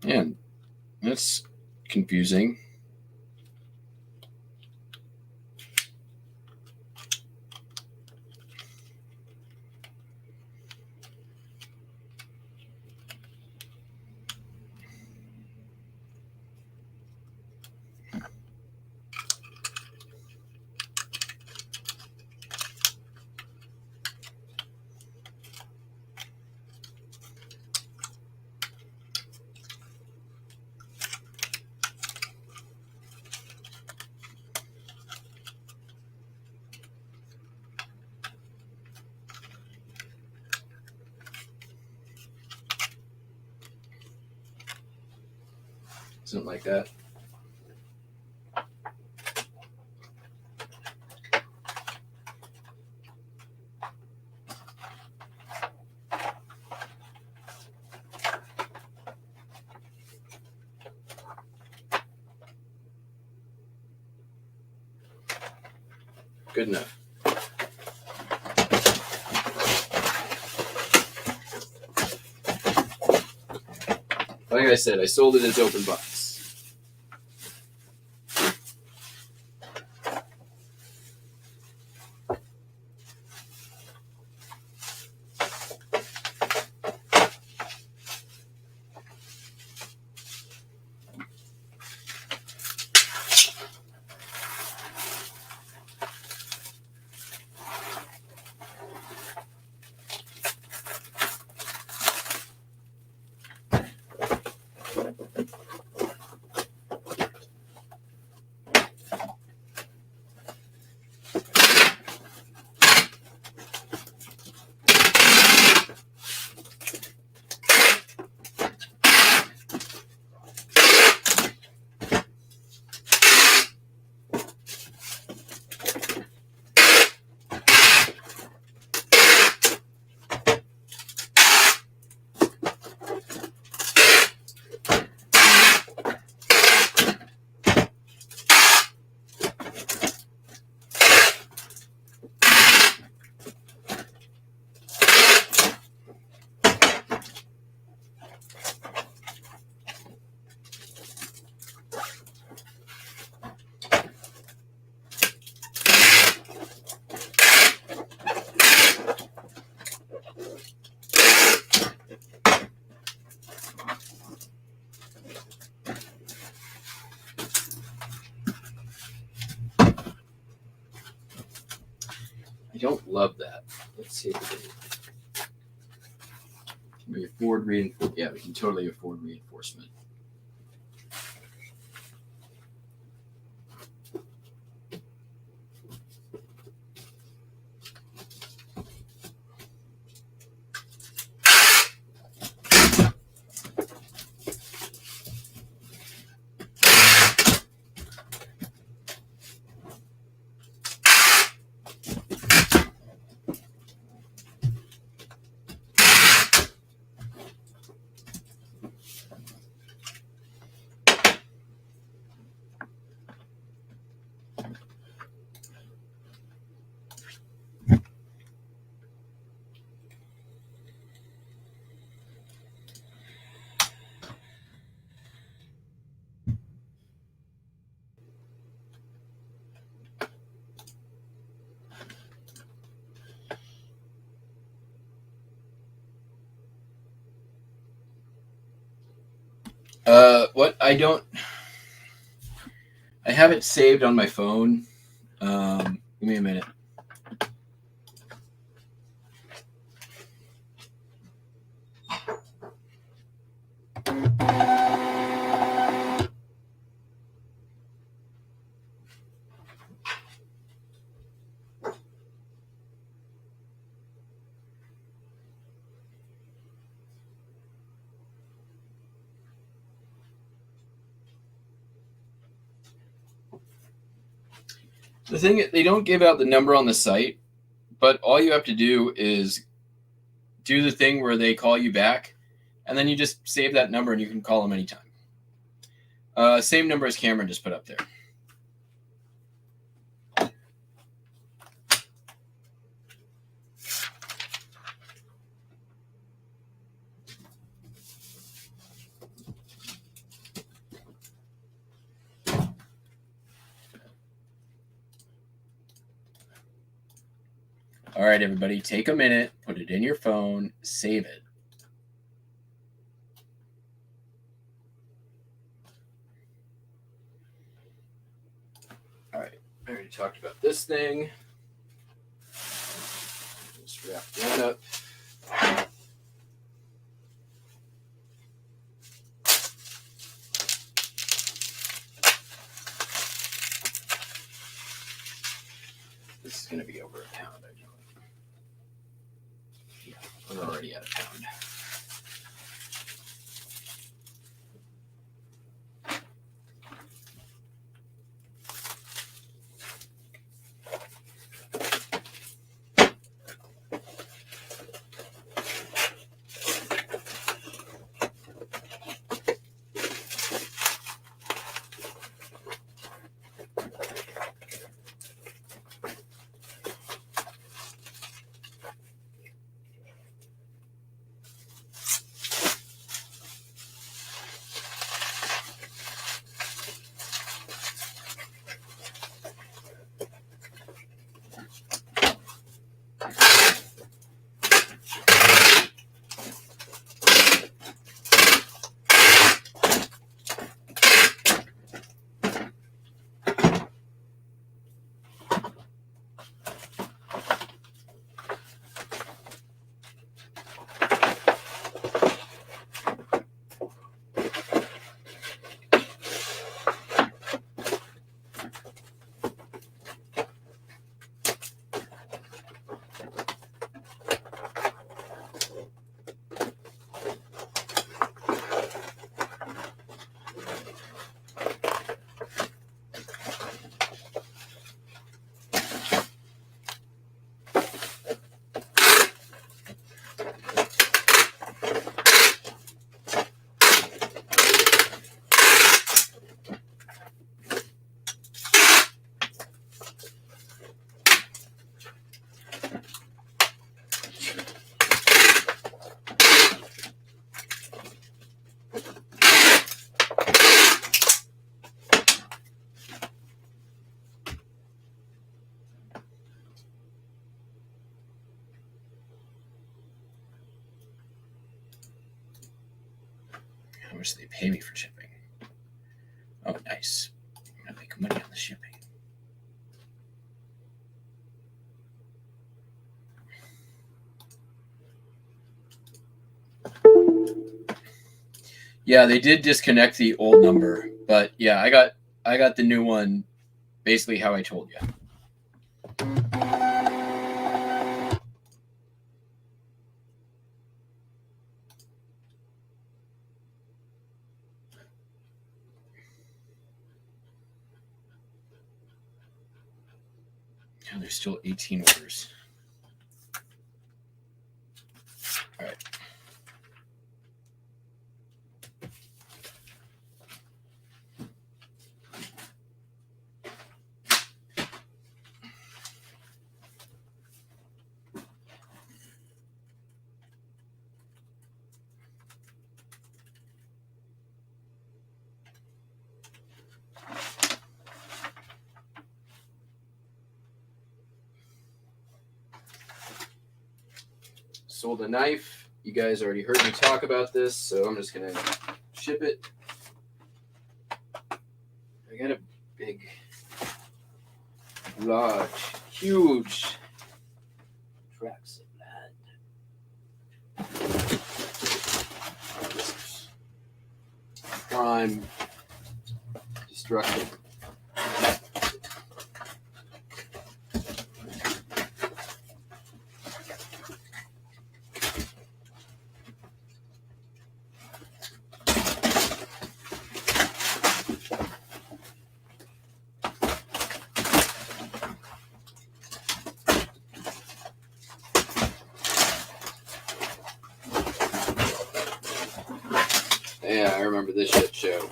Speaker 3: And that's confusing. Something like that. Good enough. Like I said, I sold it as open box. I don't love that. Let's see if we can afford reinforcement. Yeah, we can totally afford reinforcement. What I don't, I have it saved on my phone. Give me a minute. The thing, they don't give out the number on the site, but all you have to do is do the thing where they call you back, and then you just save that number and you can call them anytime. Same number as Cameron just put up there. All right, everybody, take a minute, put it in your phone, save it. All right, I already talked about this thing. Just wrap that up. This is going to be over a pound, I know. Yeah, we're already at a pound. How much do they pay me for shipping? Oh, nice. I'm going to make money on the shipping. Yeah, they did disconnect the old number, but yeah, I got the new one basically how I told you. And there's still 18 orders. All right. Sold a knife. You guys already heard me talk about this, so I'm just going to ship it. I got a big, large, huge tracts of land. Prime destruction. Yeah, I remember this shit show.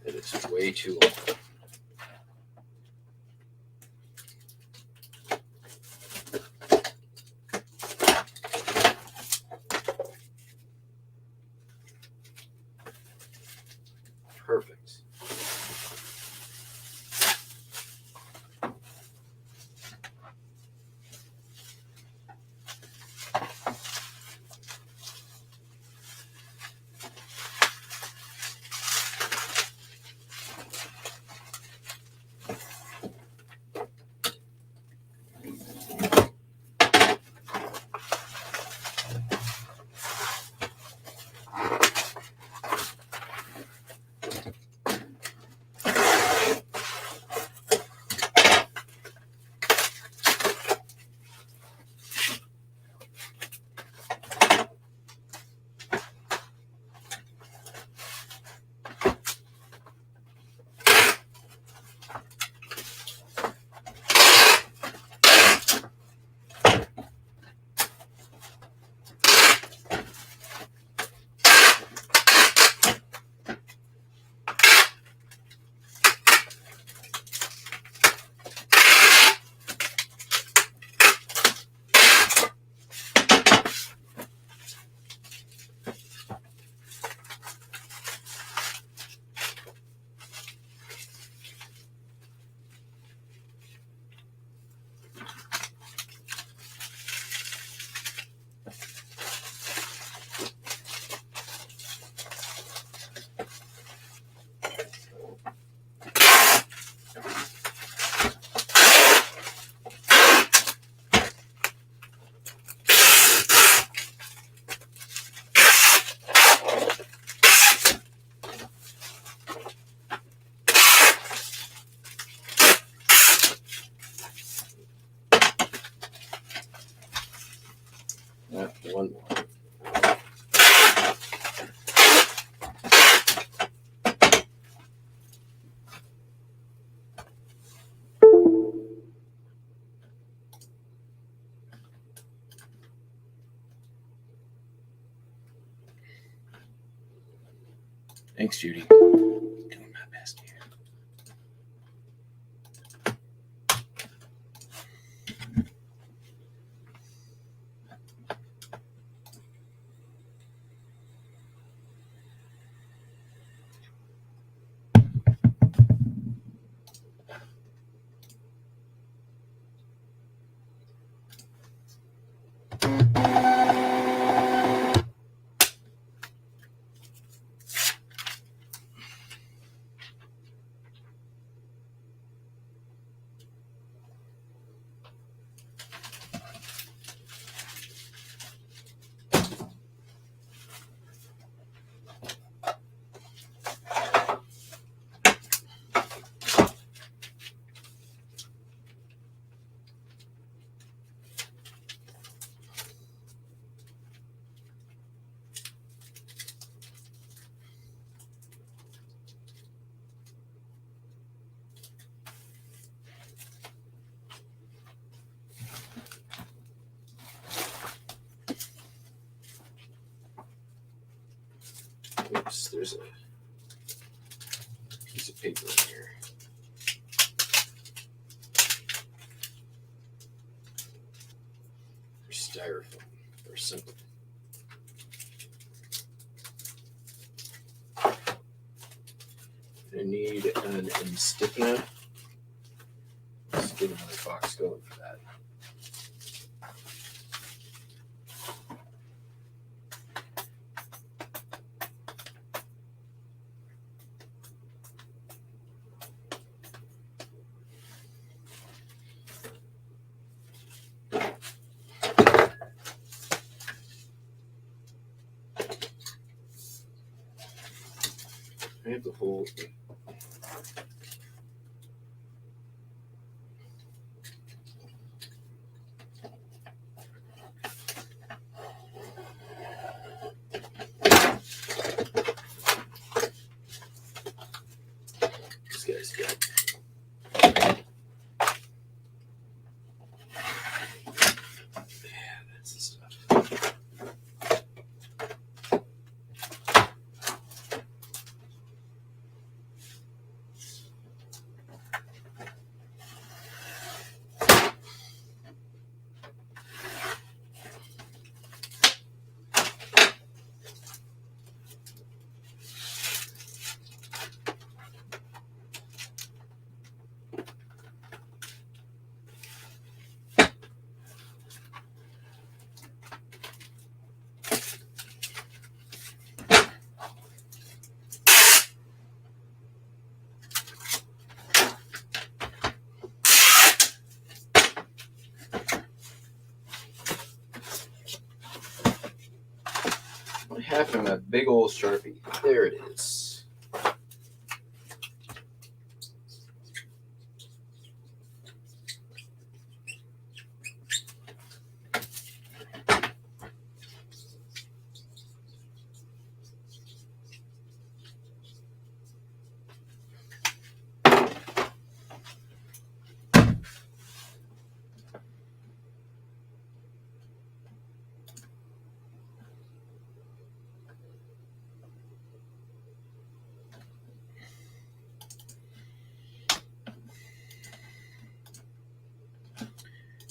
Speaker 3: It is way too long. Perfect. One more. Thanks, Judy. Doing my best here. Oops, there's a piece paper in here. Or styrofoam or something. I need an Instapna. Let's get another box going for that. I have the whole thing. This guy's good. Yeah, that's the stuff. What happened to that big old Sharpie? There it is.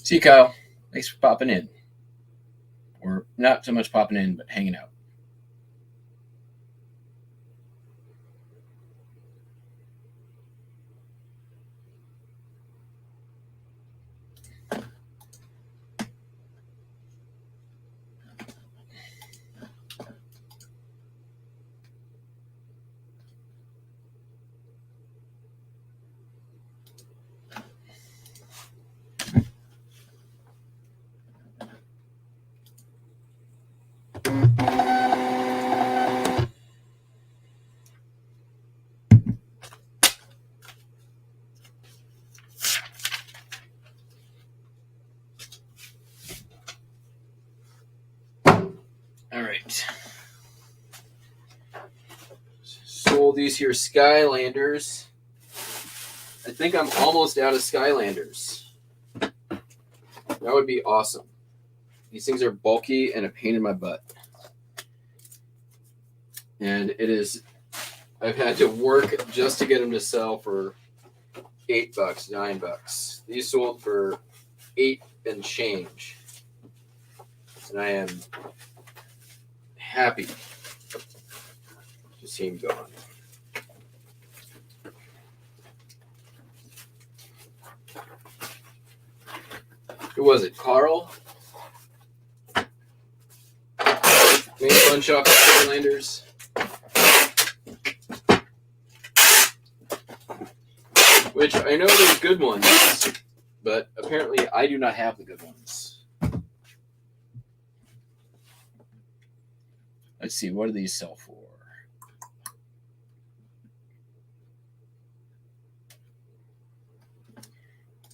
Speaker 3: See you, Kyle. Thanks for popping in. Or not so much popping in, but hanging out. All right. Sold these here Skylanders. I think I'm almost out of Skylanders. That would be awesome. These things are bulky and a pain in my butt. And it is, I've had to work just to get them to sell for $8, $9. These sold for $8 and change. And I am happy to see him gone. Who was it? Carl? Main Fun Shop at Skylanders. Which I know there's good ones, but apparently I do not have the good ones. Let's see, what do these sell for?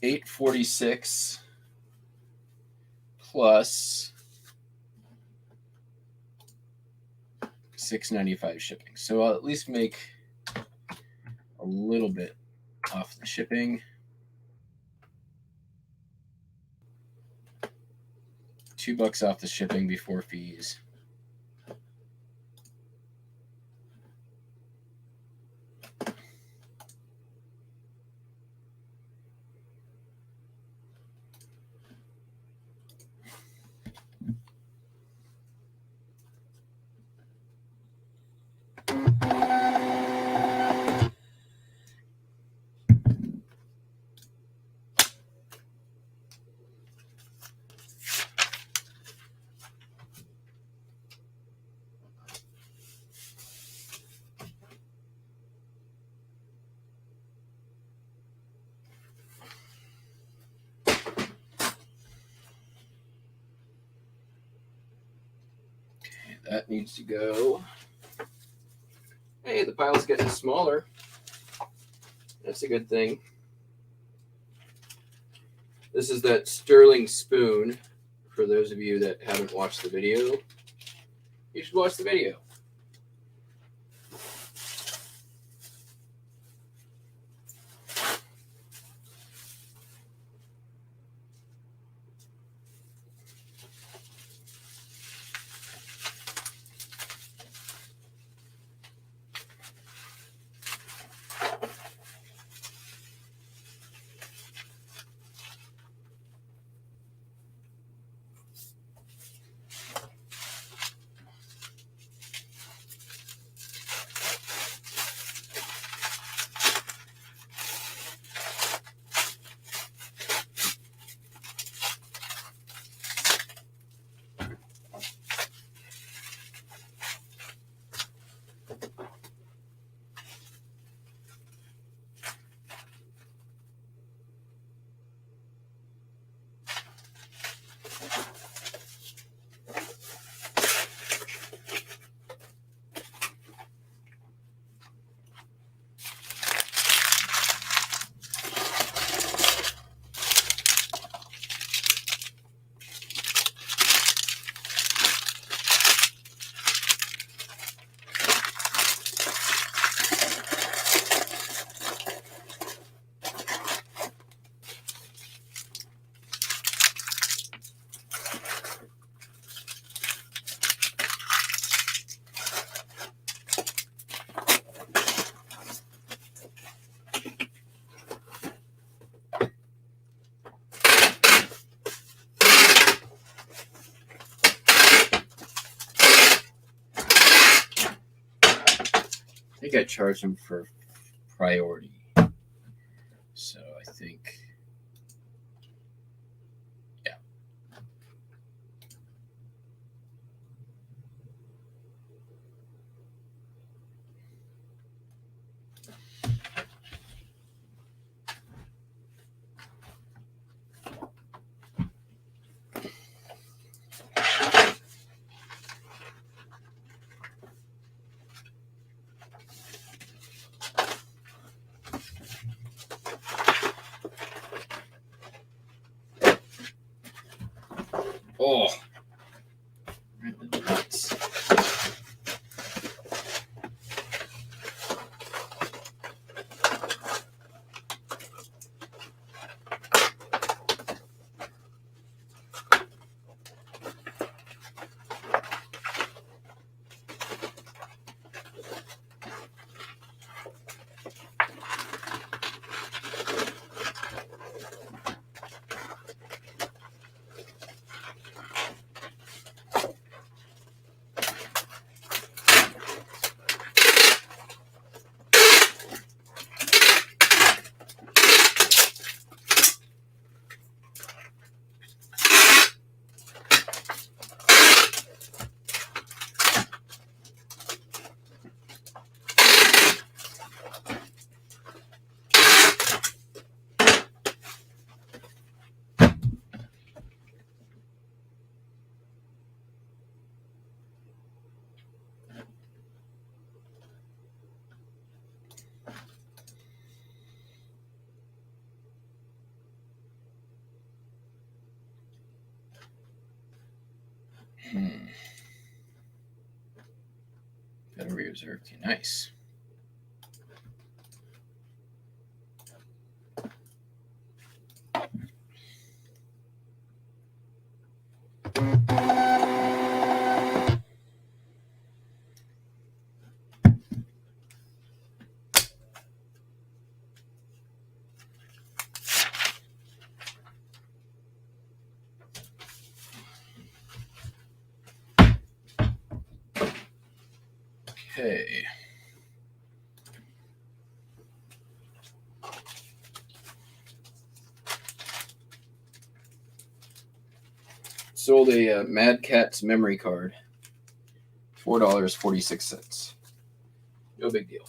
Speaker 3: $8.46 plus $6.95 shipping. So I'll at least make a little bit off the shipping. $2 off the shipping before fees. That needs to go. Hey, the pile's getting smaller. That's a good thing. This is that sterling spoon. For those of you that haven't watched the video, you should watch the video. I think I charged him for priority. So I think, yeah. Oh, right in the nuts. Federal Reserve. Okay, nice. Okay. Sold a Mad Catz memory card. $4.46. No big deal.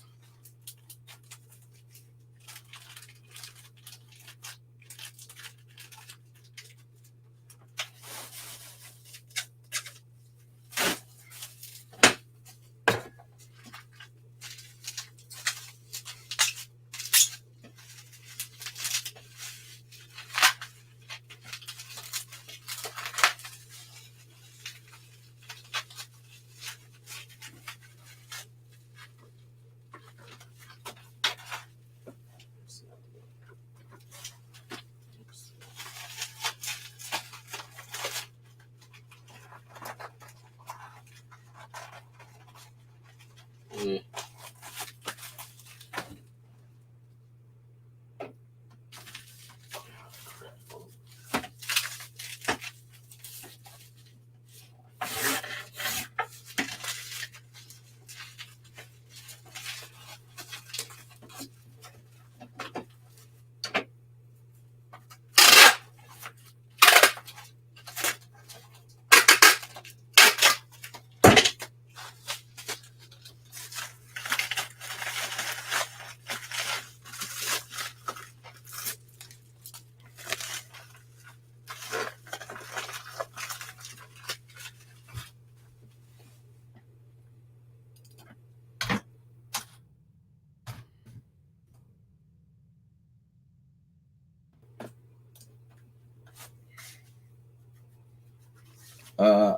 Speaker 3: Mm.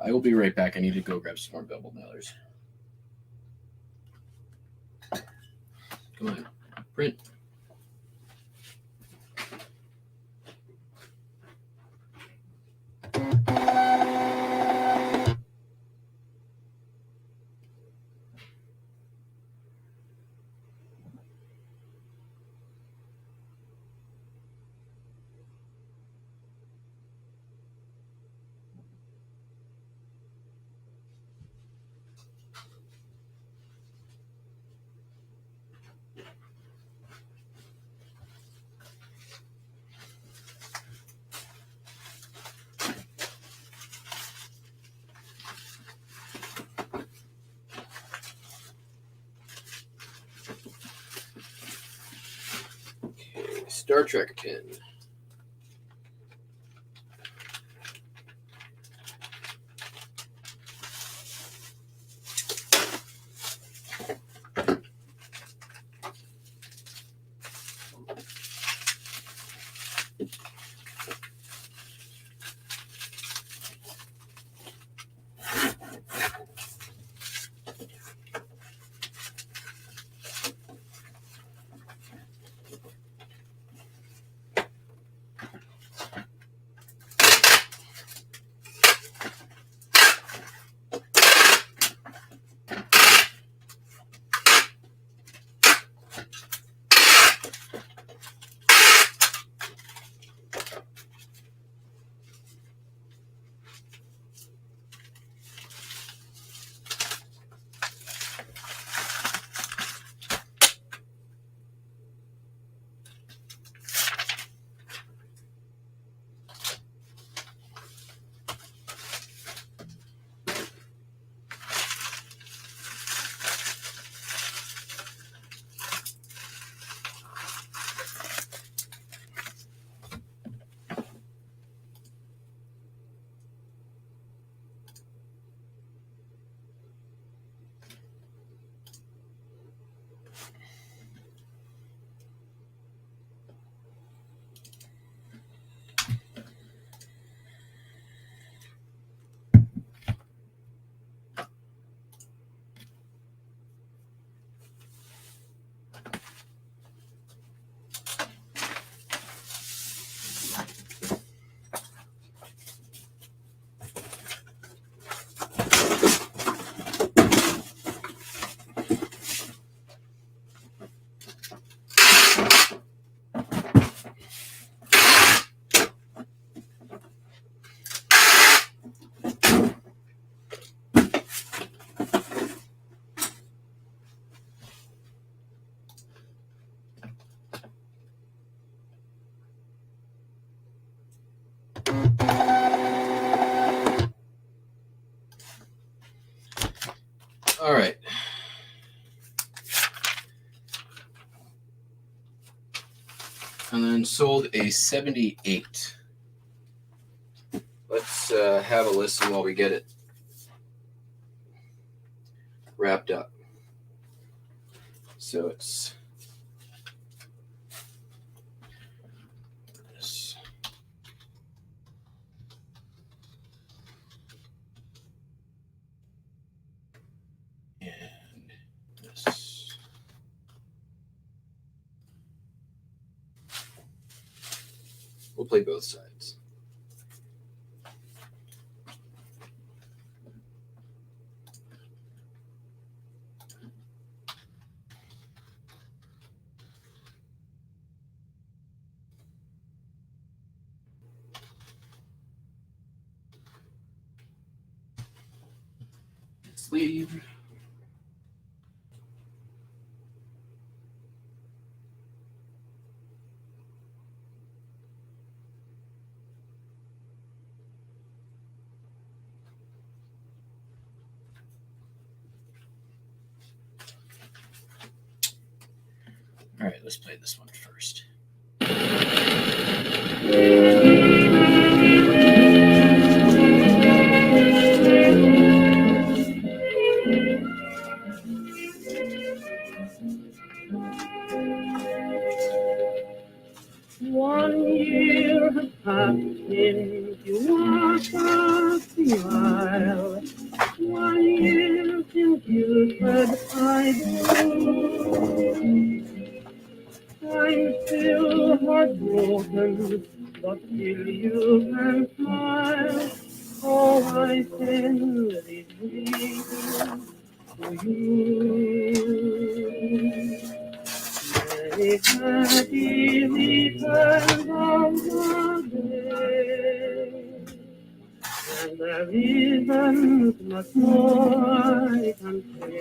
Speaker 3: I will be right back. I need to go grab some more bevel mailers. Come on, print. Star Trek pin. All right. And then sold a 78. Let's have a listen while we get it wrapped up. So it's this. And this. We'll play both sides. sleeve. All right, let's play this one first.
Speaker 4: One year has passed since you walked up the aisle. 1 year since you said I do. I'm still heartbroken, but still you can smile. Oh, I send this greeting to you. Many happy returns of the day, and there isn't much more I can say.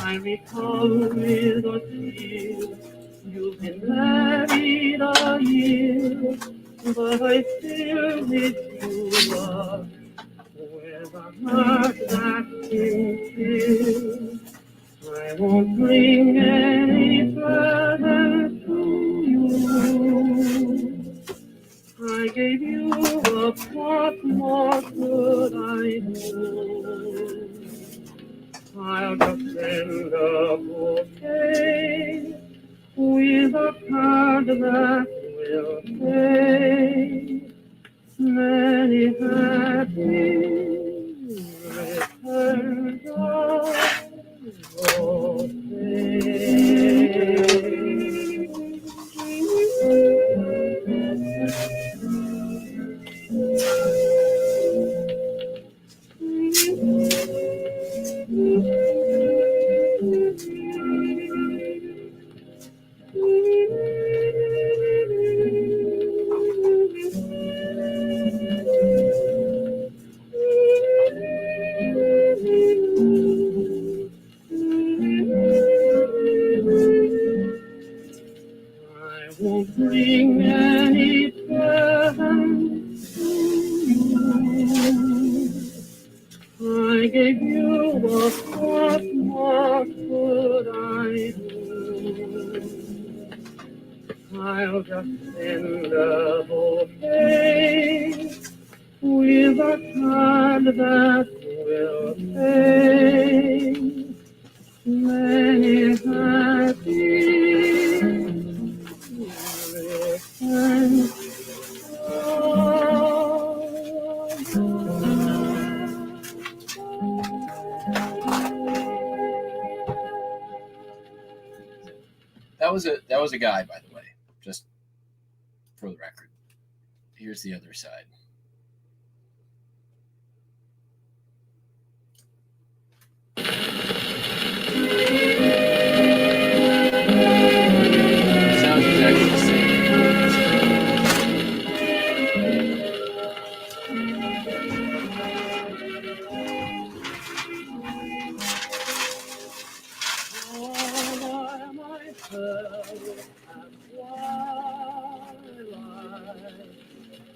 Speaker 4: I recall with a tear, you've been married a year, but I still wish you were with a heart that's sincere. I won't bring any presents to you. I gave you up, what more could I do? I'll just send a bouquet with a card that will say many happy returns of the I won't bring any presents to you. I gave you up, what more could I do? I'll just send a bouquet with a card that will say many happy returns.
Speaker 3: That was a guy, by the way, just for the record. Here's the other side. Sounds exactly the same.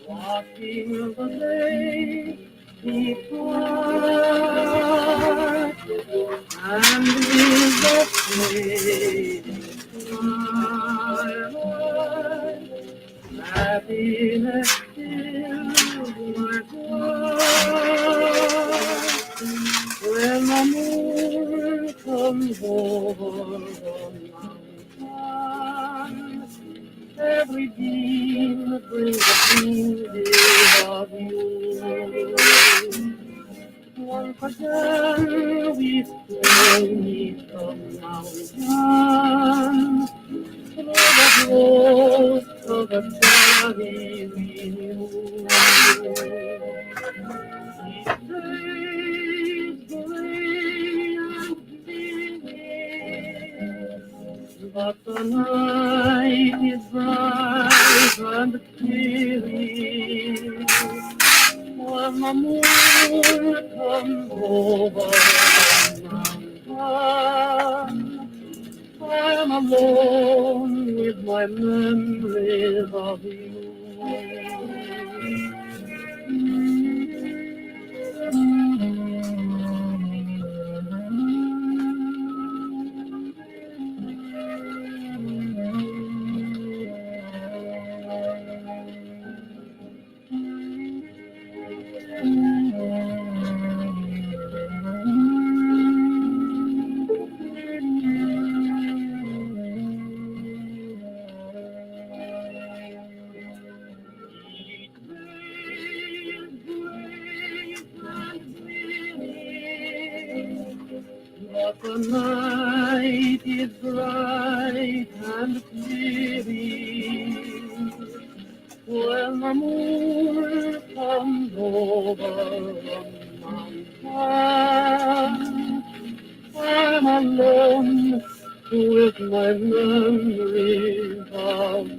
Speaker 4: Walking the lake before, and with the twilight, happiness fills my heart. When the moon comes over the mountain, every beam brings a beauty of you. Once again we still meet the mountain, through the growth of a valley we knew. Each day is gray and bleak, but the night is bright and clear. When the moon comes over the mountain. I'm alone with my memories of you. But the night is bright and clear when the moon comes over the mountain. I'm alone with my memories of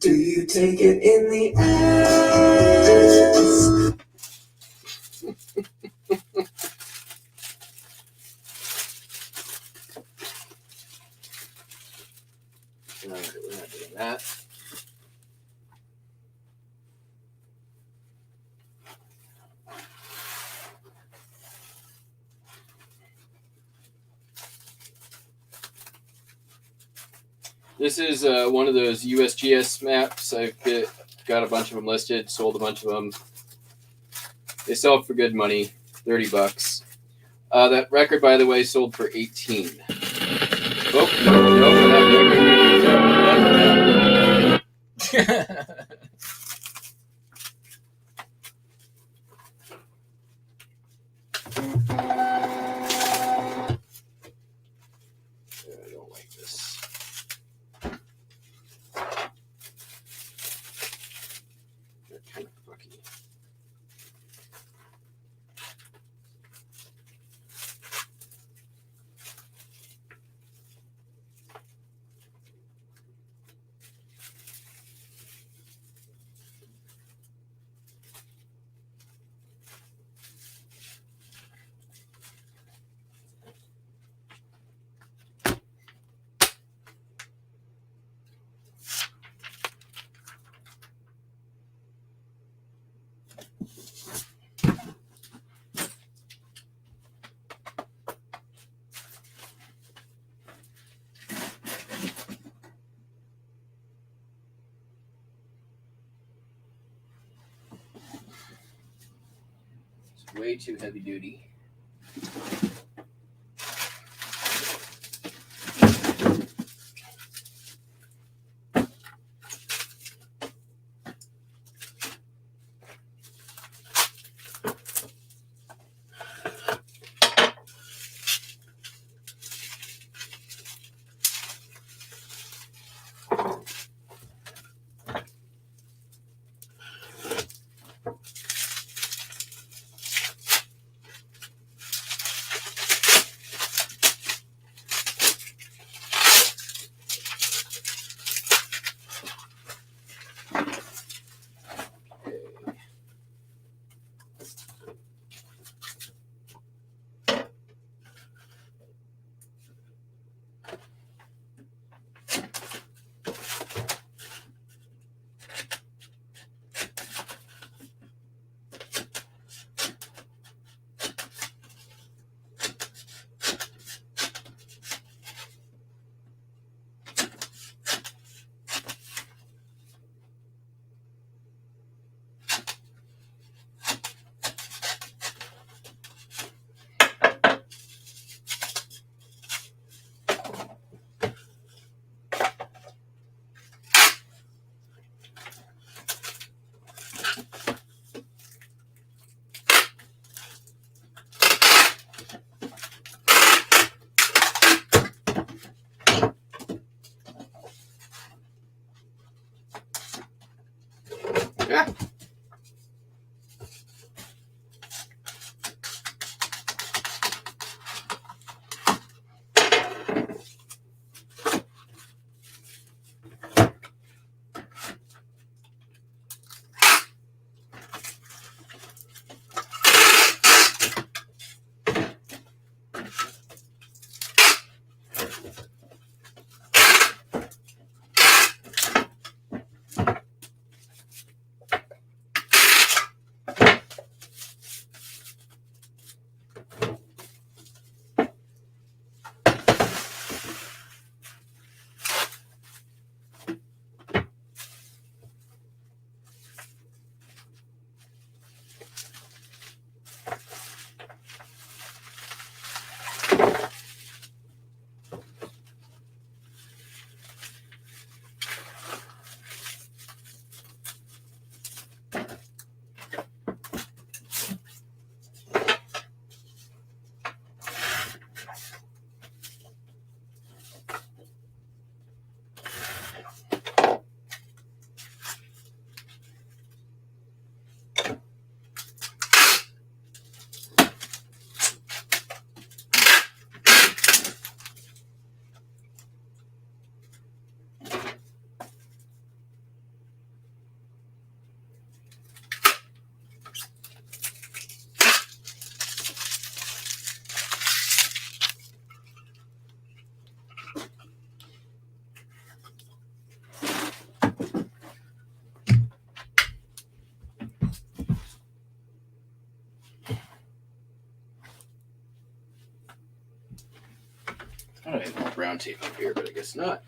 Speaker 2: Do you take it in the ass?
Speaker 3: No, we're not doing that. This is one of those USGS maps. I've got a bunch of them listed, sold a bunch of them. They sell for good money, $30. That record, by the way, sold for $18. Oh, no. I don't like this. They're kind of fucky. It's way too heavy duty. Yeah. brown tape up here, but I guess not.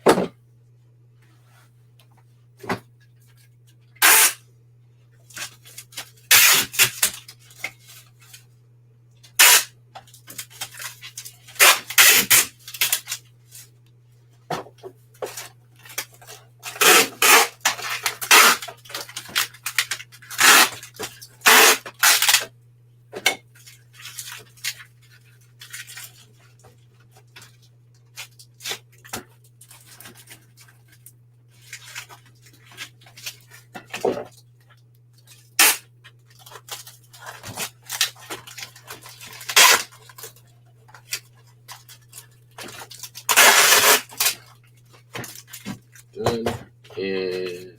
Speaker 3: Done. And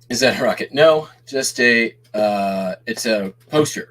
Speaker 3: is that a rocket? No, just a. It's a poster.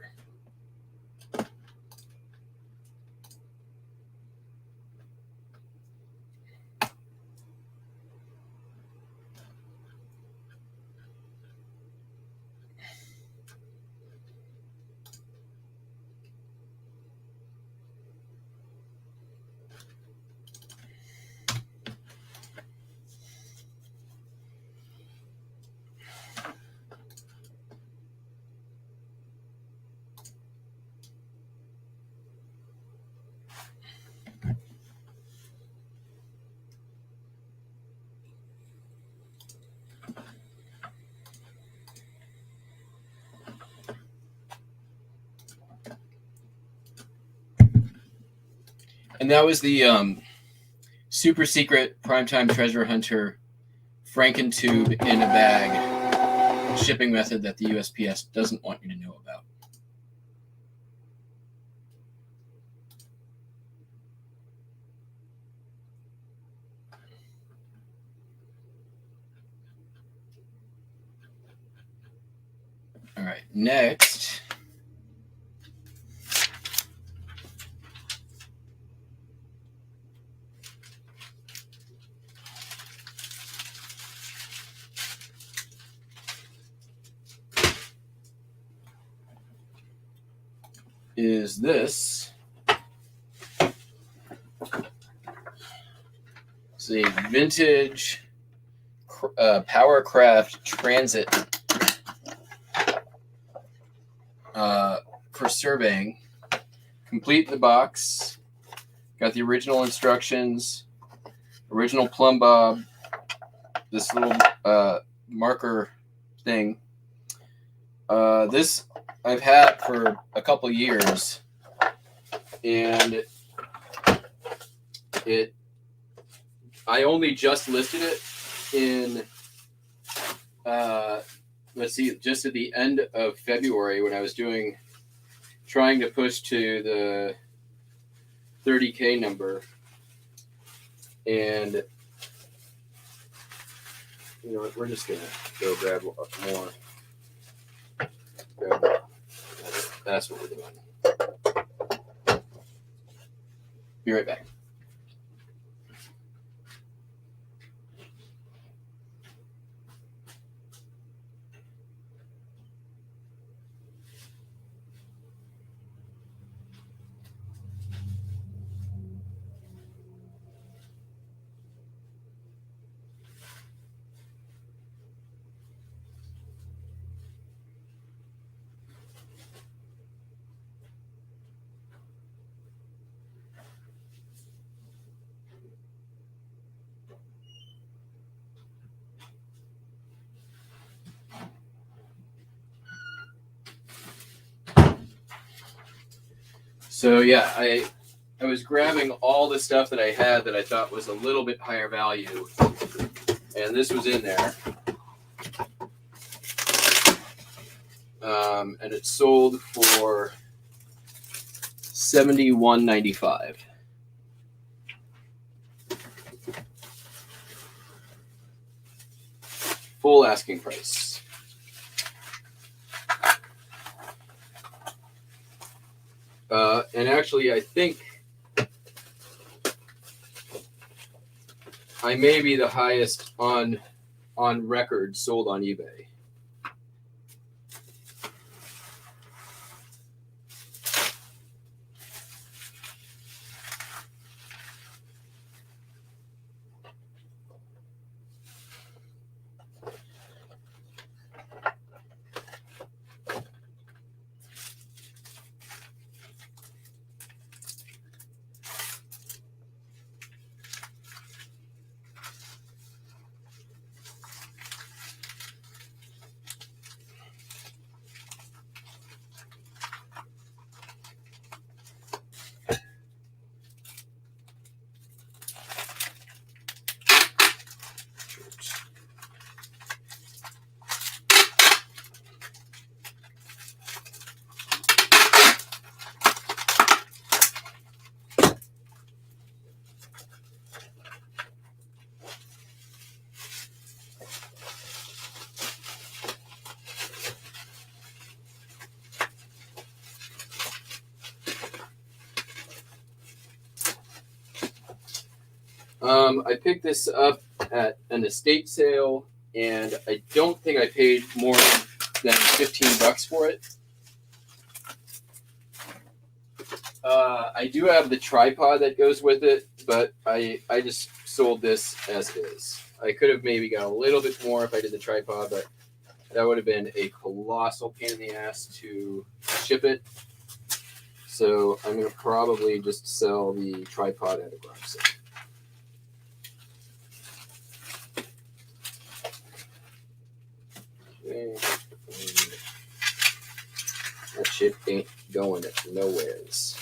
Speaker 3: And that was the super secret primetime treasure hunter Frankentube in a bag shipping method that the USPS doesn't want you to know about. All right, next. Is this. It's a vintage Powercraft Transit for surveying. Complete in the box. Got the original instructions, original plumb bob, this little marker thing. This I've had for a couple years, and I only just listed it in just at the end of February when I was trying to push to the 30K number. And you know what, we're just gonna go grab more. That's what we're doing. Be right back. So yeah, I was grabbing all the stuff that I had that I thought was a little bit higher value, and this was in there. And it sold for $71.95. Full asking price. And actually, I think I may be the highest on record sold on eBay. I picked this up at an estate sale, and I don't think I paid more than $15 for it. I do have the tripod that goes with it, but I just sold this as is. I could have maybe got a little bit more if I did the tripod, but that would have been a colossal pain in the ass to ship it. So I'm going to probably just sell the tripod at a garage sale. That shit ain't going nowheres.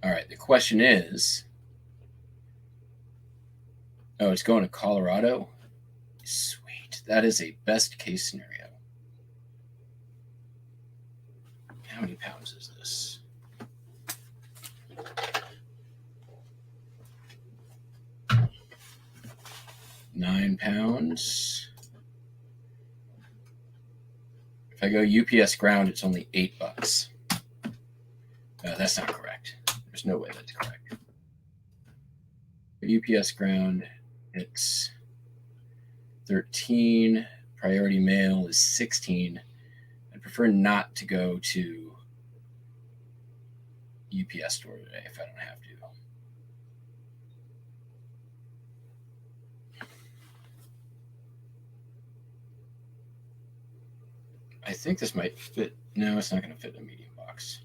Speaker 3: All right, the question is, oh, it's going to Colorado? Sweet. That is a best case scenario. How many pounds is this? £9. If I go UPS ground, it's only $8. That's not correct. There's no way that's correct. UPS ground, it's 13. Priority mail is 16. I prefer not to go to UPS store today if I don't have to. I think this might fit. No, it's not going to fit in a medium box.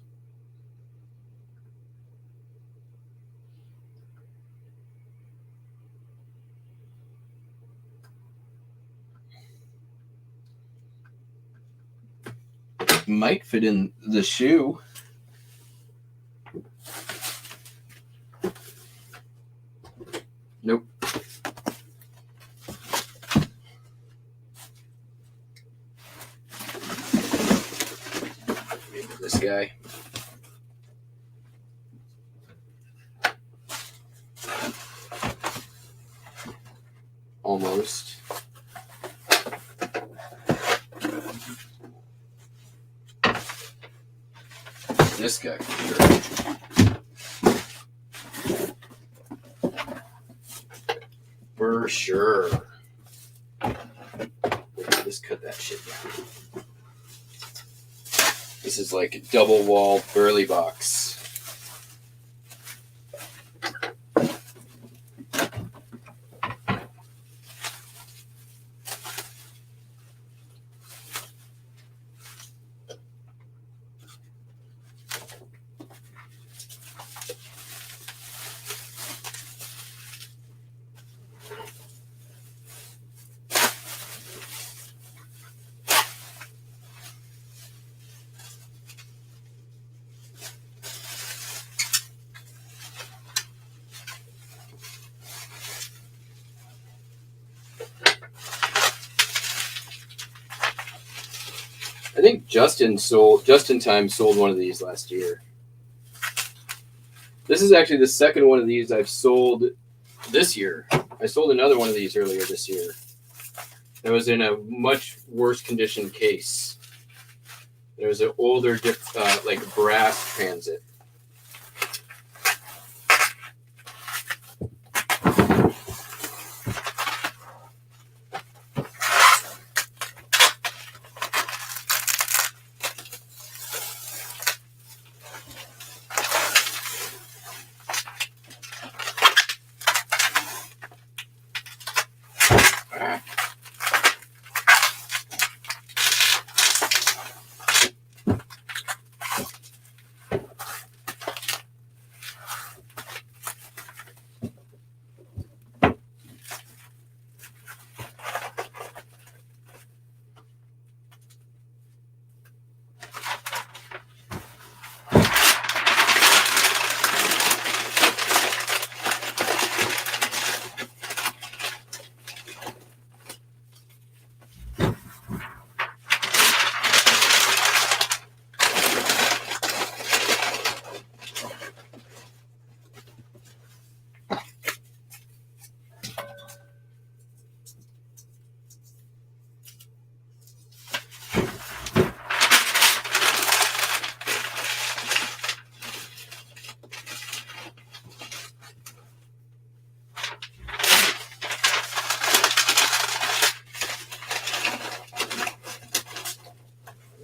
Speaker 3: Might fit in the shoe. Nope. Maybe this guy. Almost. This guy for sure. Just cut that shit down. This is like a double-walled burley box. think Justin Time sold one of these last year. This is actually the second one of these I've sold this year. I sold another one of these earlier this year. It was in a much worse condition case. It was an older, like brass transit.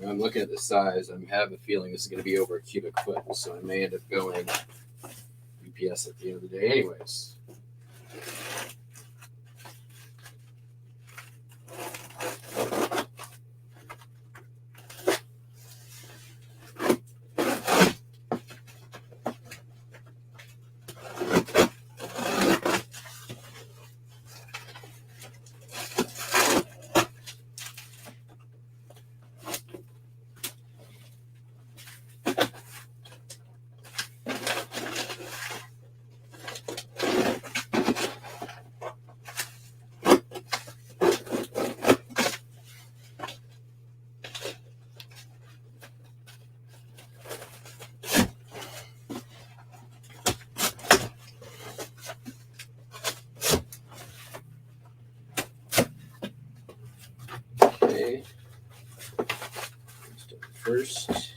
Speaker 3: I'm looking at the size. I have a feeling this is going to be over a cubic foot, so I may end up going UPS at the end of the day anyways. Okay. First.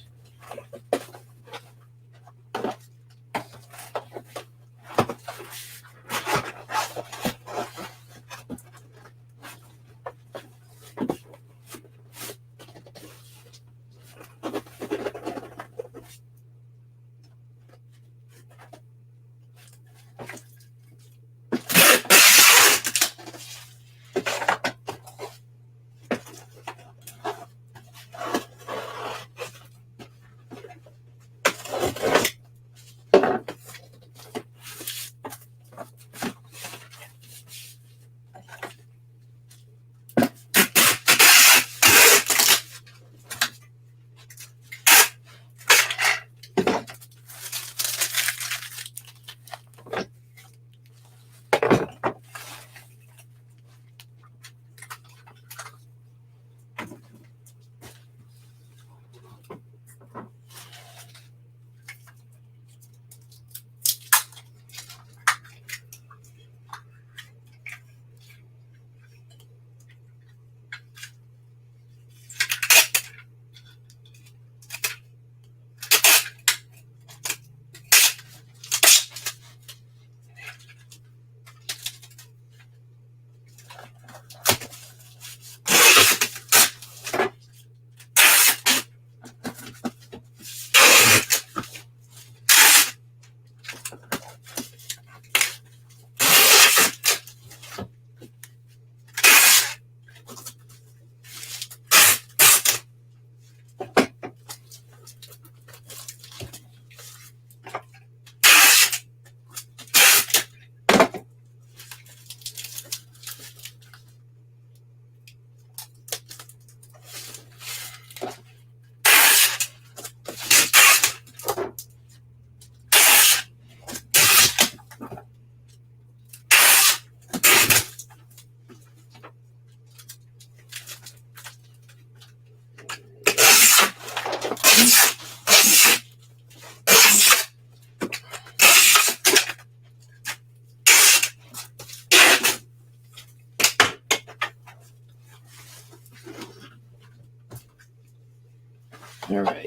Speaker 3: All right.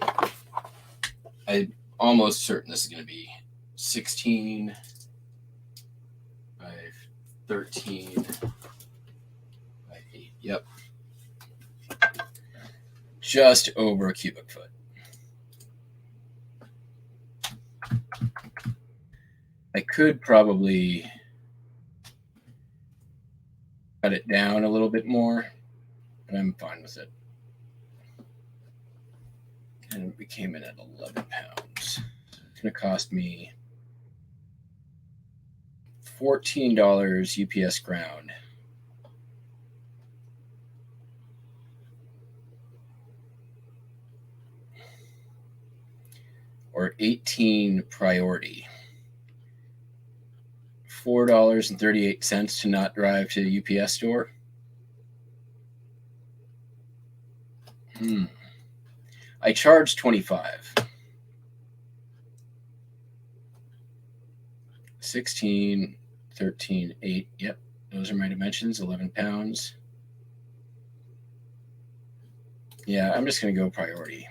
Speaker 3: I'm almost certain this is going to be 16 by 13 by 8. Yep. Just over a cubic foot. I could probably cut it down a little bit more, but I'm fine with it. And we came in at 11 pounds. So it's going to cost me $14 UPS ground. Or 18 priority. $4.38 to not drive to the UPS store. I charge $25. 16, 13, 8. Yep, those are my dimensions. 11 pounds. Yeah, I'm just going to go priority.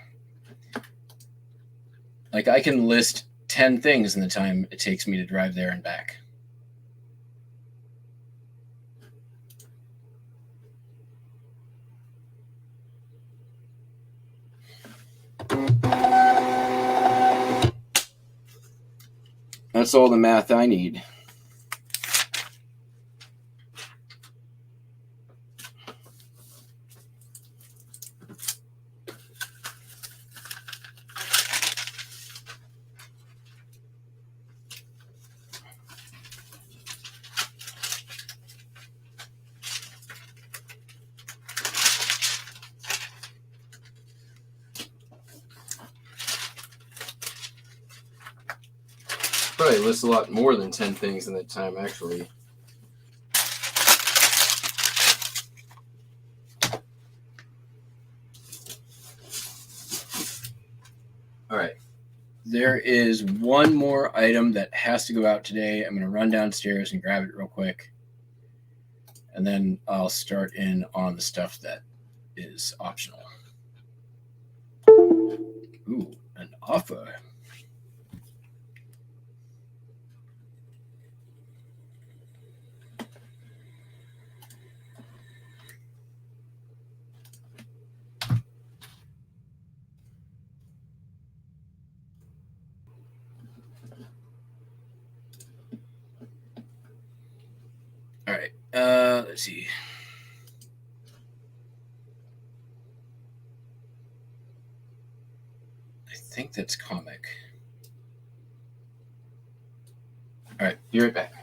Speaker 3: Like, I can list 10 things in the time it takes me to drive there and back. That's all the math I need. Probably lists a lot more than 10 things in that time, actually. All right. There is one more item that has to go out today. I'm going to run downstairs and grab it real quick. And then I'll start in on the stuff that is optional. Ooh, an offer. All right, let's see. I think that's comic. All right, be right back.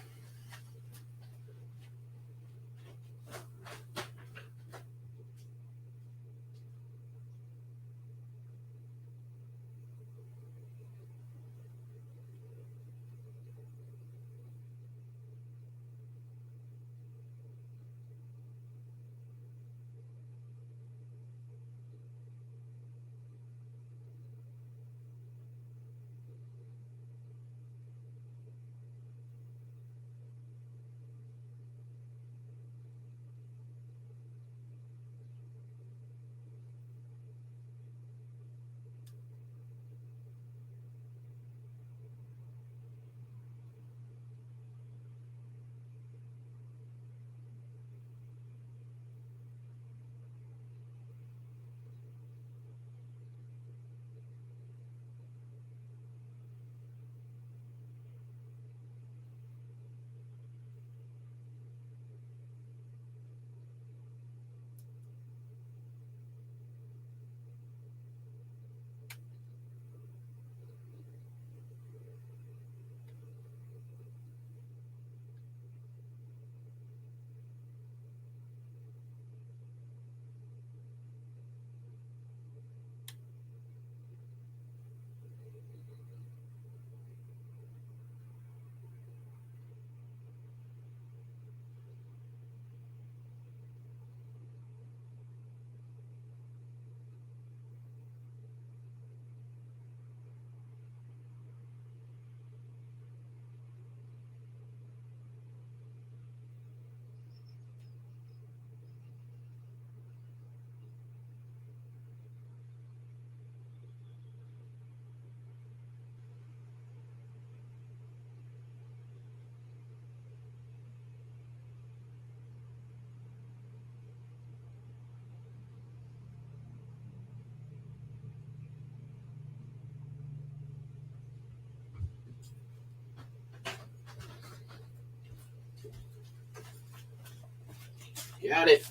Speaker 3: Got it.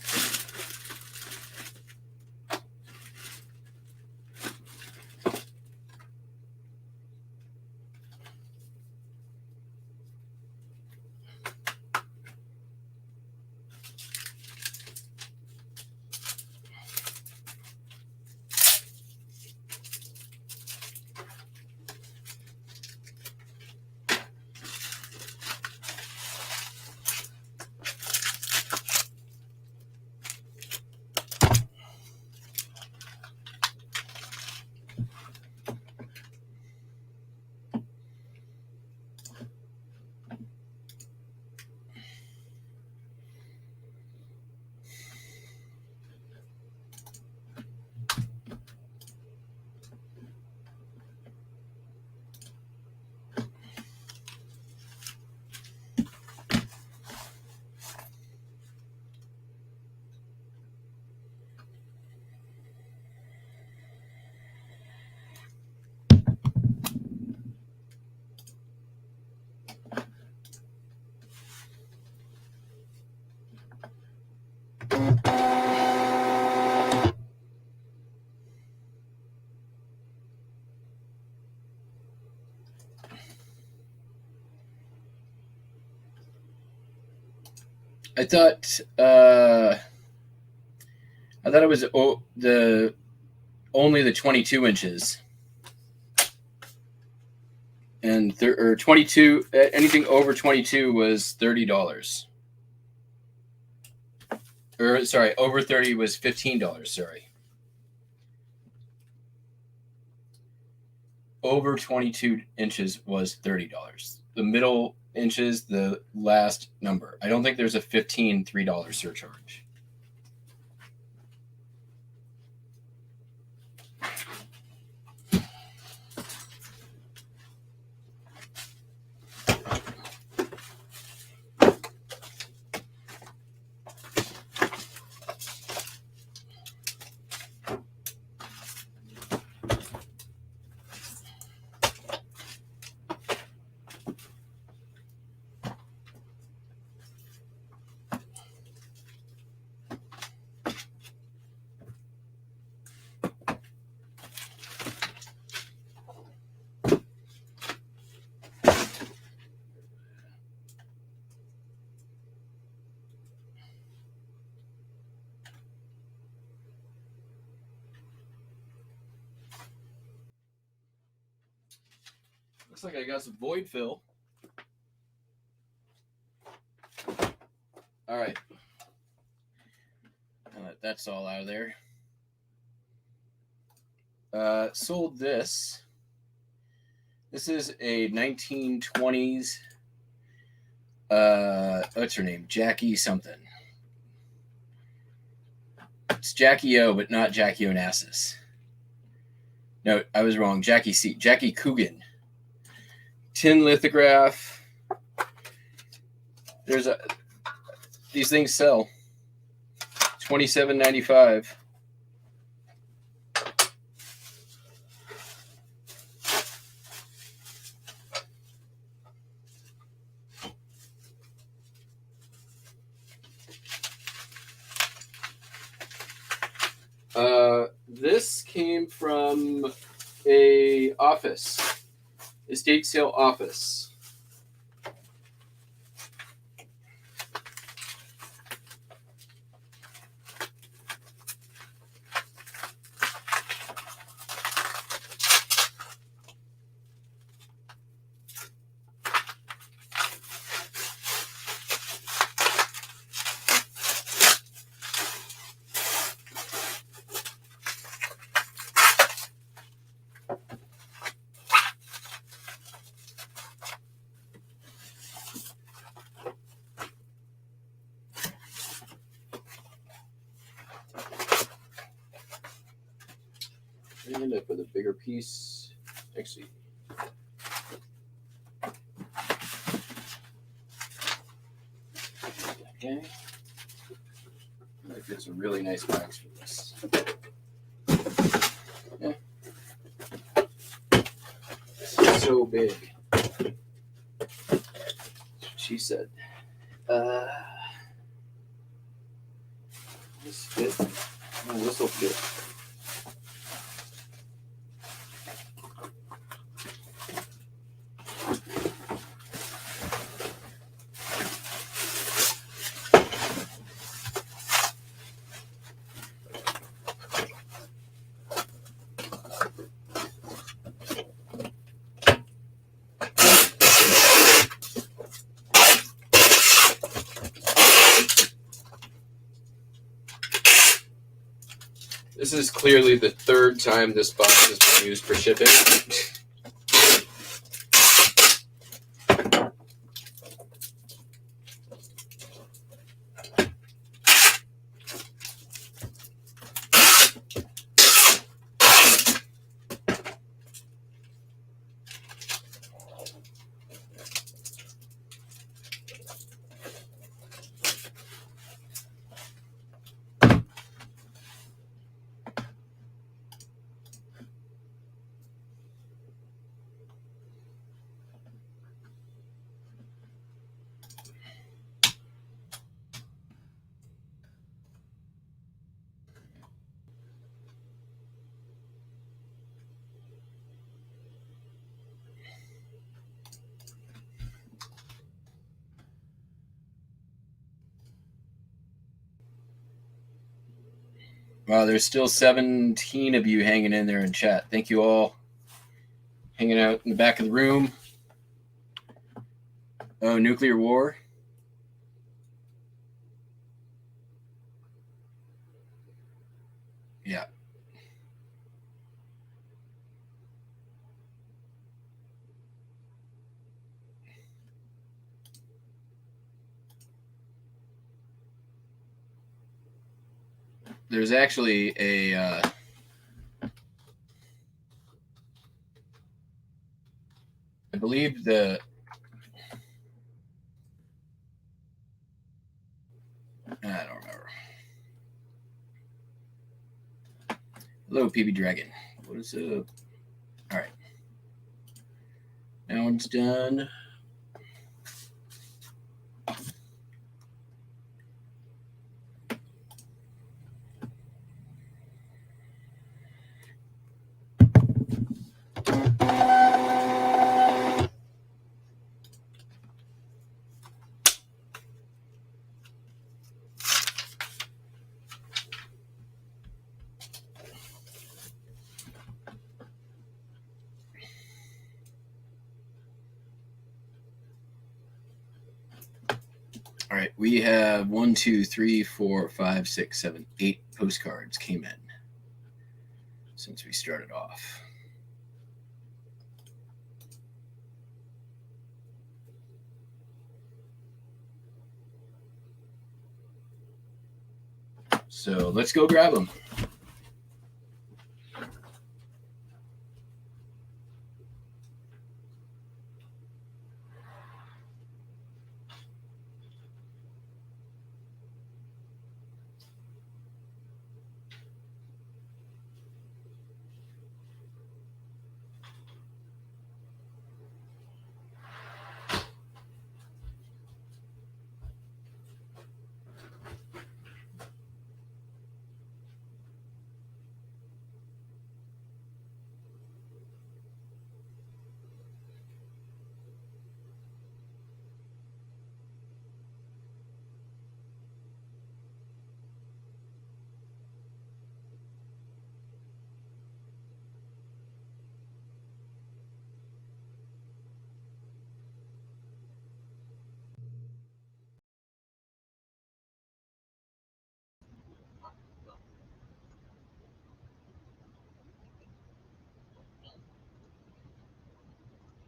Speaker 3: I thought it was only the 22 inches, and 22. Anything over 22 was $30. Or sorry, over 30 was $15. Sorry, over 22 inches was $30. The middle inches, the last number. I don't think there's a $3 surcharge. Looks like I got some void fill. All right. That's all out of there. Sold this. This is a 1920s. What's her name? Jackie something. It's Jackie O, but not Jackie Onassis. No, I was wrong. Jackie C. Jackie Coogan. Tin lithograph. These things sell. $27.95. This came from a estate sale office. And up with a bigger piece. Actually, okay. I get some really nice bags for this. Yeah. It's so big. That's what she said. This fit. Oh, this will fit. This is clearly the third time this box has been used for shipping. Wow, there's still 17 of you hanging in there in chat. Thank you all. Hanging out in the back of the room. Oh, nuclear war. Yeah. There's actually a I believe I don't remember. Hello, PB Dragon. What is up? All right. That one's done. All right, we have 1, 2, 3, 4, 5, 6, 7, 8 postcards came in since we started off. So let's go grab them.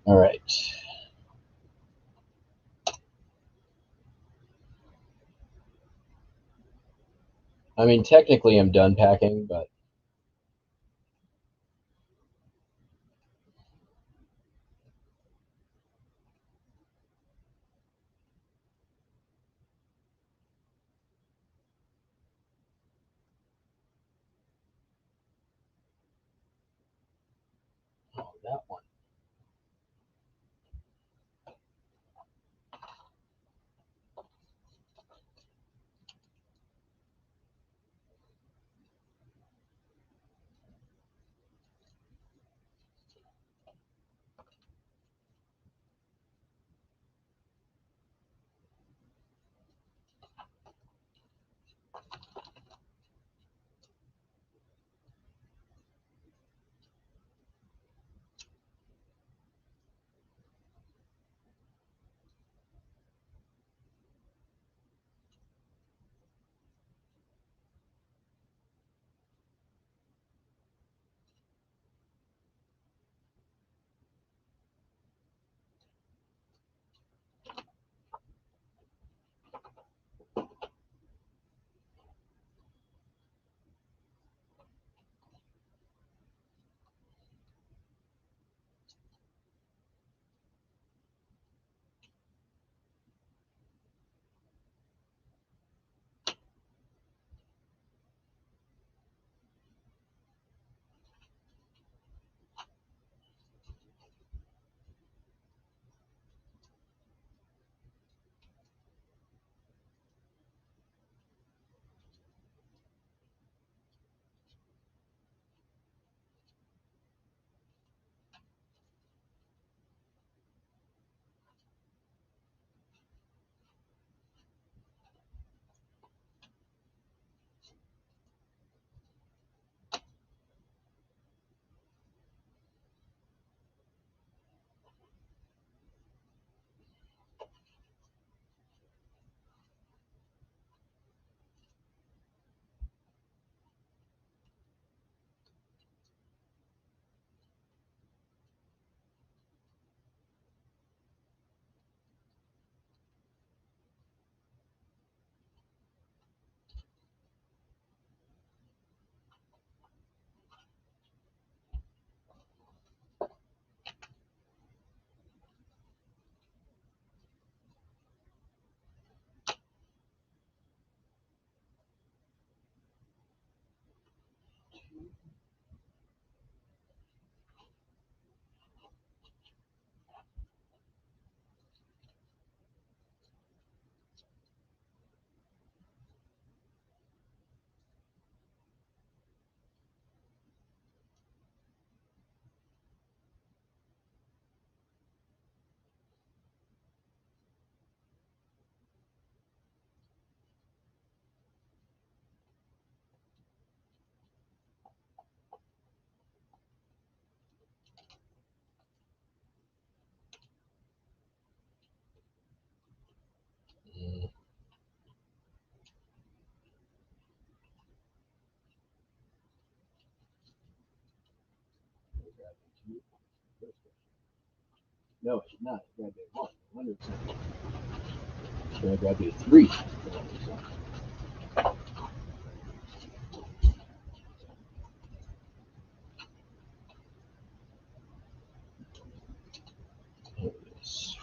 Speaker 3: All right. I mean, technically I'm done packing, but that one. No, it should not. It's gotta be a 100%. It's gotta be a 3. There it is.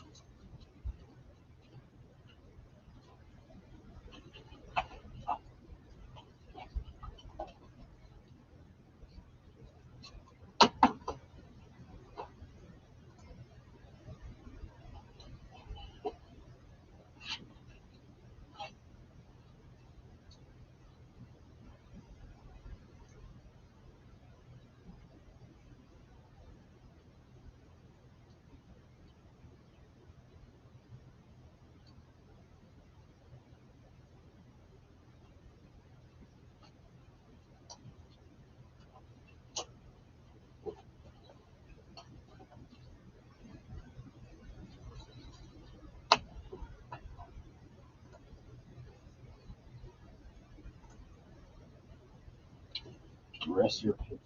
Speaker 3: Rest your hips.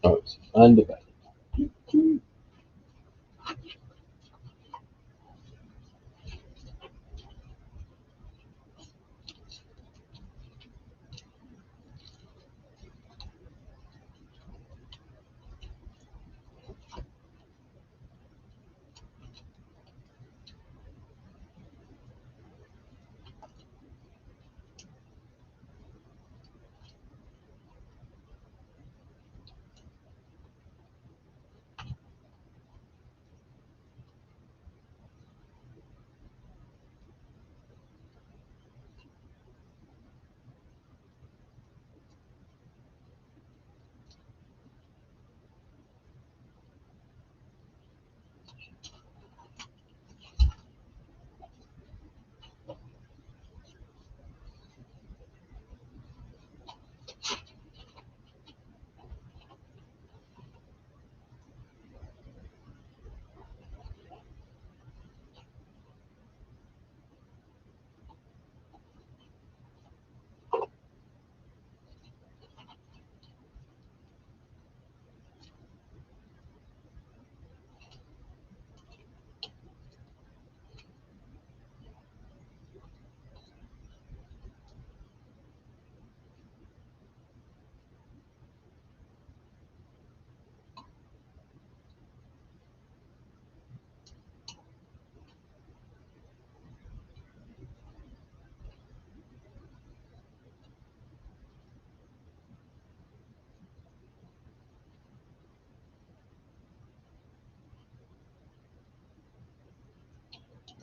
Speaker 3: Oh, it's undivided.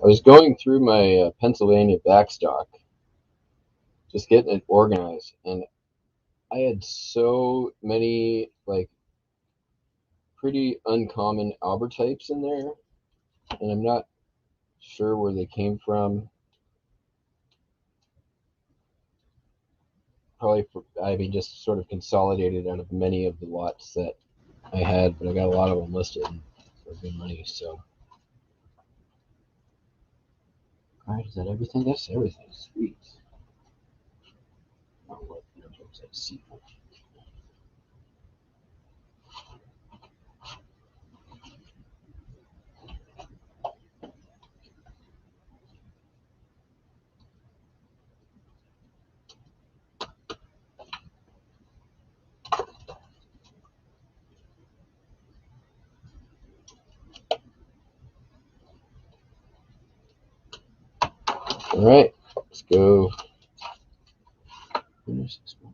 Speaker 3: I was going through my Pennsylvania backstock, just getting it organized, and I had so many like pretty uncommon Albert types in there, and I'm not sure where they came from. Probably, just sort of consolidated out of many of the lots that I had, but I got a lot of them listed for good money. So, all right, is that everything? That's everything. Sweet. Oh, what? Let's see. All right, let's go. Finish this one.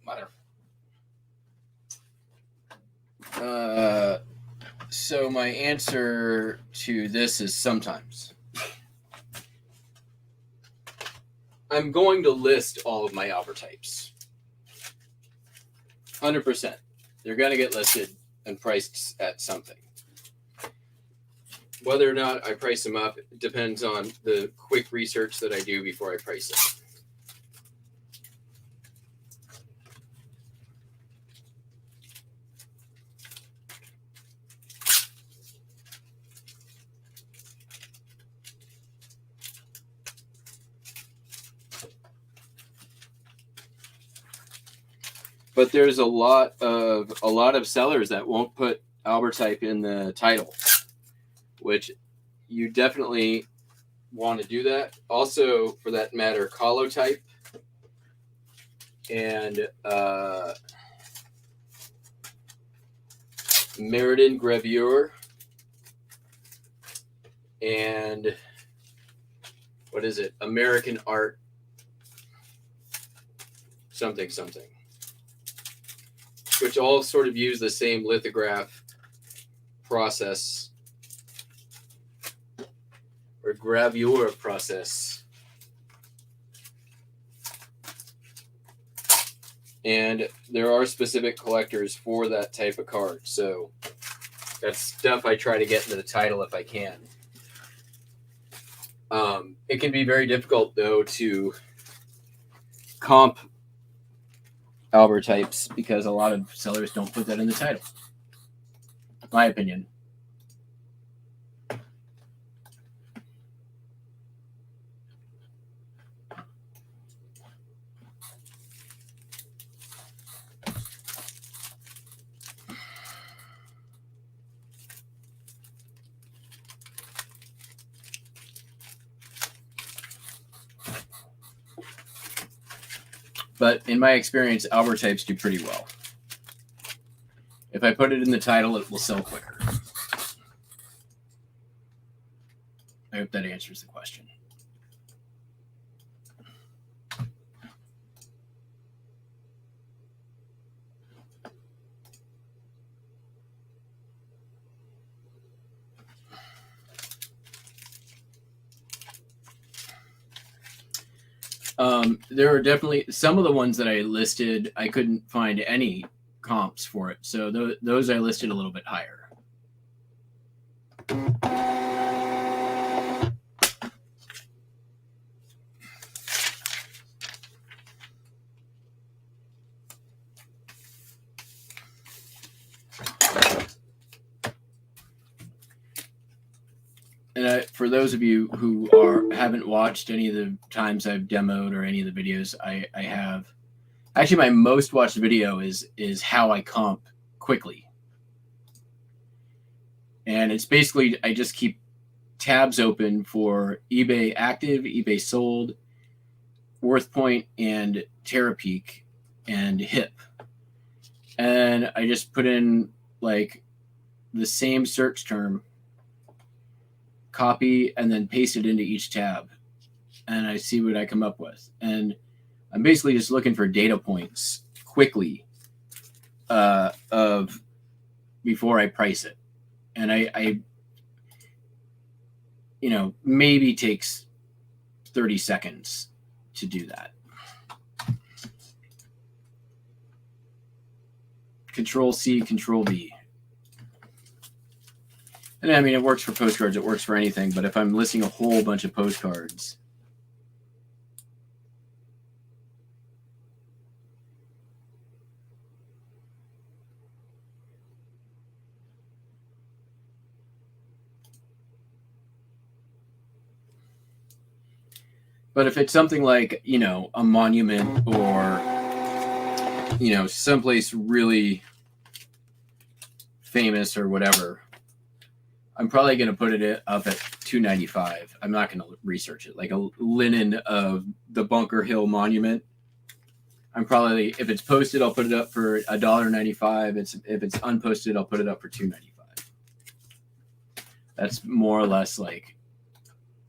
Speaker 3: Mother. So my answer to this is sometimes. I'm going to list all of my Albert types. 100%. They're going to get listed and priced at something. Whether or not I price them up depends on the quick research that I do before I price it. But there's a lot of sellers that won't put Albert type in the title, which you definitely want to do that. Also, for that matter, colotype and Meriden gravure and what is it? American art something, which all sort of use the same lithograph process or gravure process. And there are specific collectors for that type of card. So that's stuff I try to get into the title if I can. It can be very difficult, though, to comp Albert types because a lot of sellers don't put that in the title. My opinion. But in my experience, Albert types do pretty well. If I put it in the title, it will sell quicker. I hope that answers the question. There are definitely some of the ones that I listed, I couldn't find any comps for it. So those I listed a little bit higher. And for those of you who haven't watched any of the times I've demoed or any of the videos I have, actually my most watched video is how I comp quickly. And it's basically, I just keep tabs open for eBay active, eBay sold, WorthPoint, and TerraPeak, and HIP. And I just put in like the same search term, copy, and then paste it into each tab. And I see what I come up with. And I'm basically just looking for data points quickly of before I price it. And I maybe takes 30 seconds to do that. Control C, Control V. And I mean, it works for postcards. It works for anything. But if I'm listing a whole bunch of postcards, but if it's something like, a monument or you know, someplace really famous or whatever, I'm probably going to put it up at $2.95. I'm not going to research it. Like a linen of the Bunker Hill Monument, I'm probably, if it's posted, I'll put it up for $1.95. If it's unposted, I'll put it up for $2.95. That's more or less like,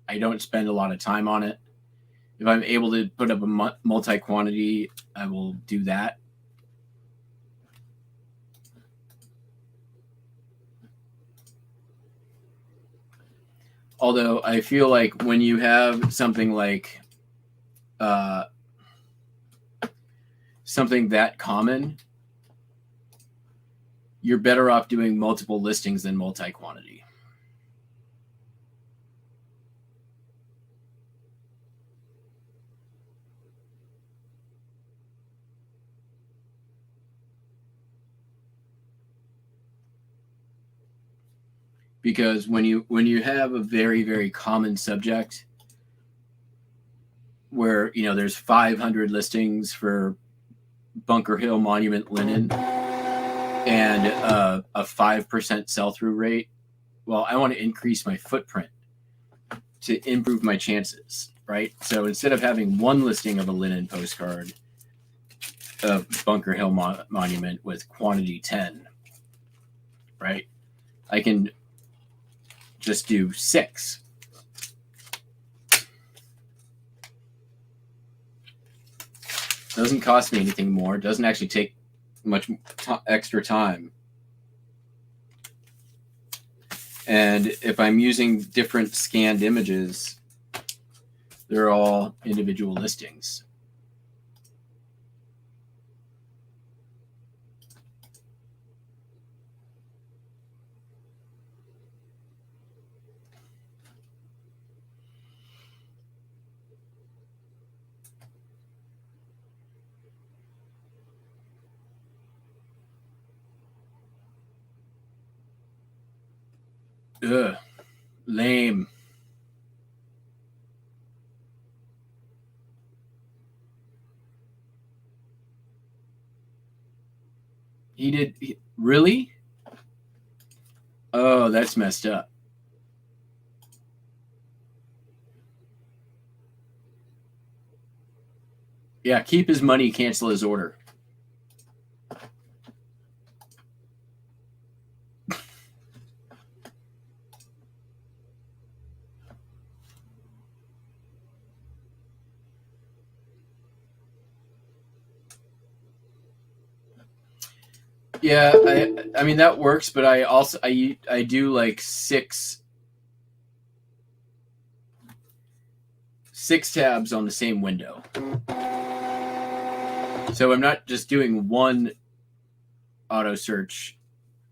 Speaker 3: I don't spend a lot of time on it. If I'm able to put up a multi-quantity, I will do that. Although I feel like when you have something like something that common, you're better off doing multiple listings than multi-quantity. Because when you have a very, very common subject where, you know, there's 500 listings for Bunker Hill Monument linen and a 5% sell-through rate, well, I want to increase my footprint to improve my chances, right? So instead of having one listing of a linen postcard of Bunker Hill Monument with quantity 10, right, I can just do 6. Doesn't cost me anything more. Doesn't actually take much extra time. And if I'm using different scanned images, they're all individual listings. Ugh, lame. Really? Oh, that's messed up. Yeah, keep his money, cancel his order. Yeah, I mean that works, but I also I do like six tabs on the same window. So I'm not just doing one auto search.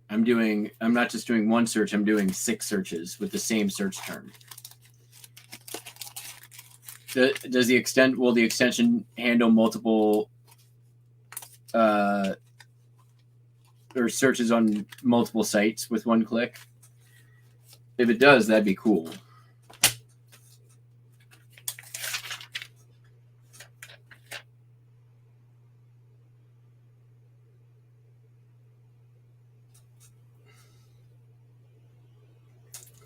Speaker 3: I'm not just doing one search, I'm doing 6 searches with the same search term. Will the extension handle multiple or searches on multiple sites with one click? If it does, that'd be cool.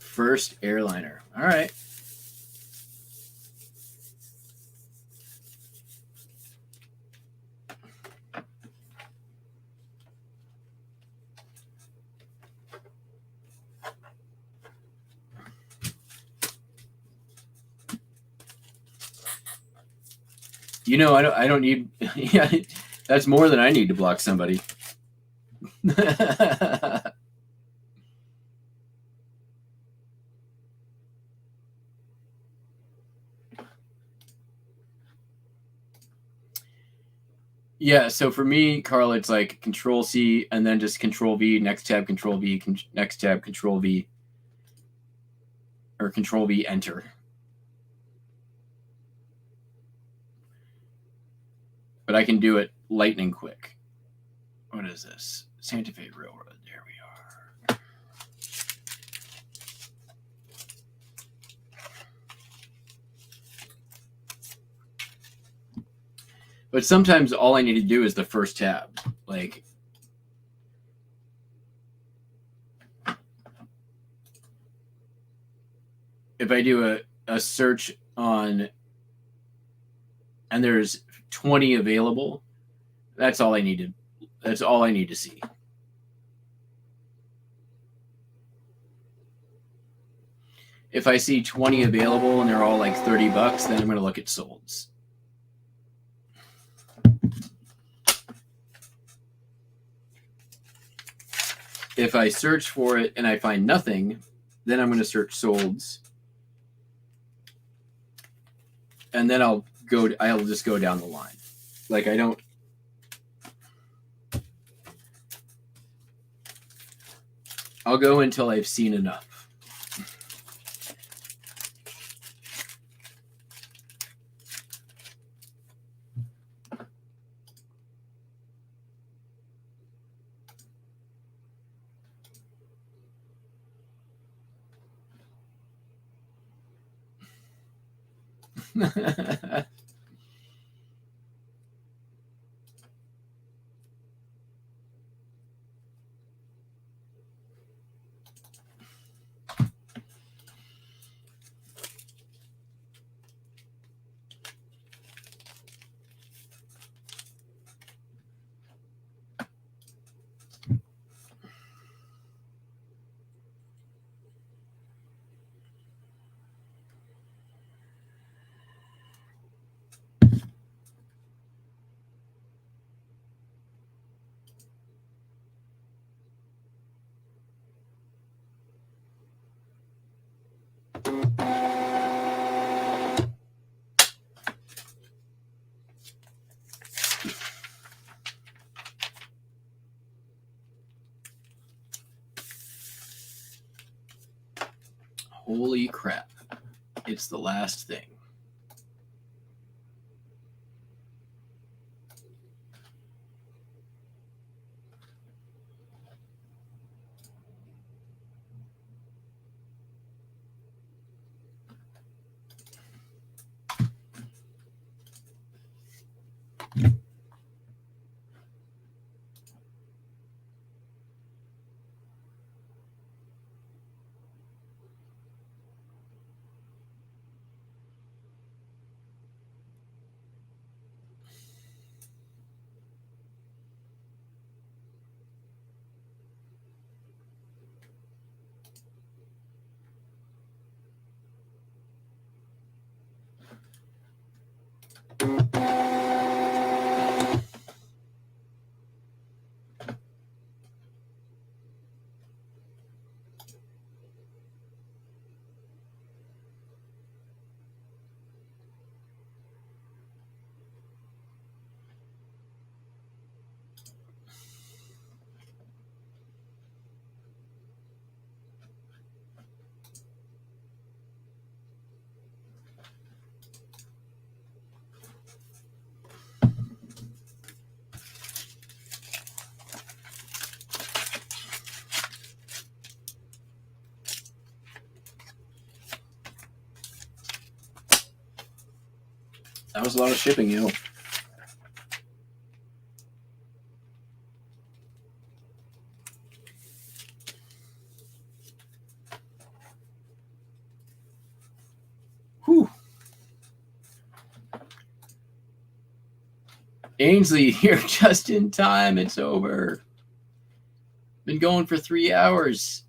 Speaker 3: First airliner. All right. You know, I don't need. Yeah, that's more than I need to block somebody. Yeah, so for me, Carl, it's like Control C and then just Control V, next tab, Control V, next tab, Control V, or Control V, Enter. But I can do it lightning quick. What is this? Santa Fe Railroad. There we are. But sometimes all I need to do is the first tab. Like, if I do a search on, and there's 20 available, that's all I need to see. If I see 20 available and they're all like $30, then I'm going to look at solds. If I search for it and I find nothing, then I'm going to search solds. And then I'll just go down the line. Like I'll go until I've seen enough. Holy crap. It's the last thing. That was a lot of shipping, yo. Whew. Ainsley, you're just in time. It's over. Been going for 3 hours.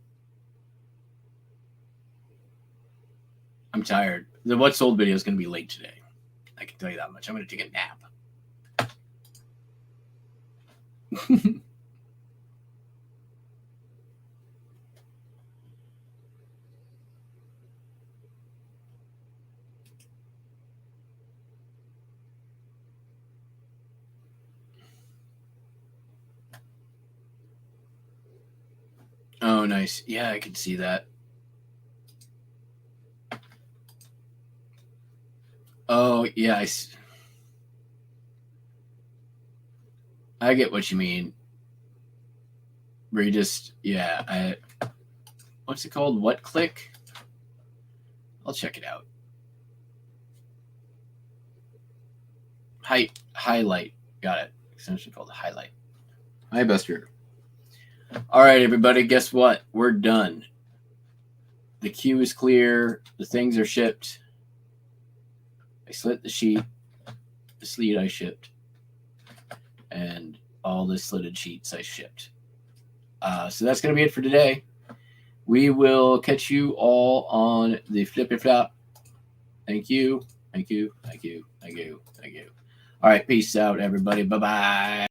Speaker 3: I'm tired. The What Sold video is going to be late today. I can tell you that much. I'm going to take a nap. Oh, nice. Yeah, I can see that. Oh, yeah. I get what you mean. Where you just, yeah. What's it called? What click? I'll check it out. highlight. Got it. Extension called highlight. Hi, Buster. All right, everybody. Guess what? We're done. The queue is clear. The things are shipped. I slit the sheet. The sleeve I shipped. And all the slitted sheets I shipped. So that's going to be it for today. We will catch you all on the Flippy Flop. Thank you. Thank you. Thank you. Thank you. Thank you. All right. Peace out, everybody. Bye-bye.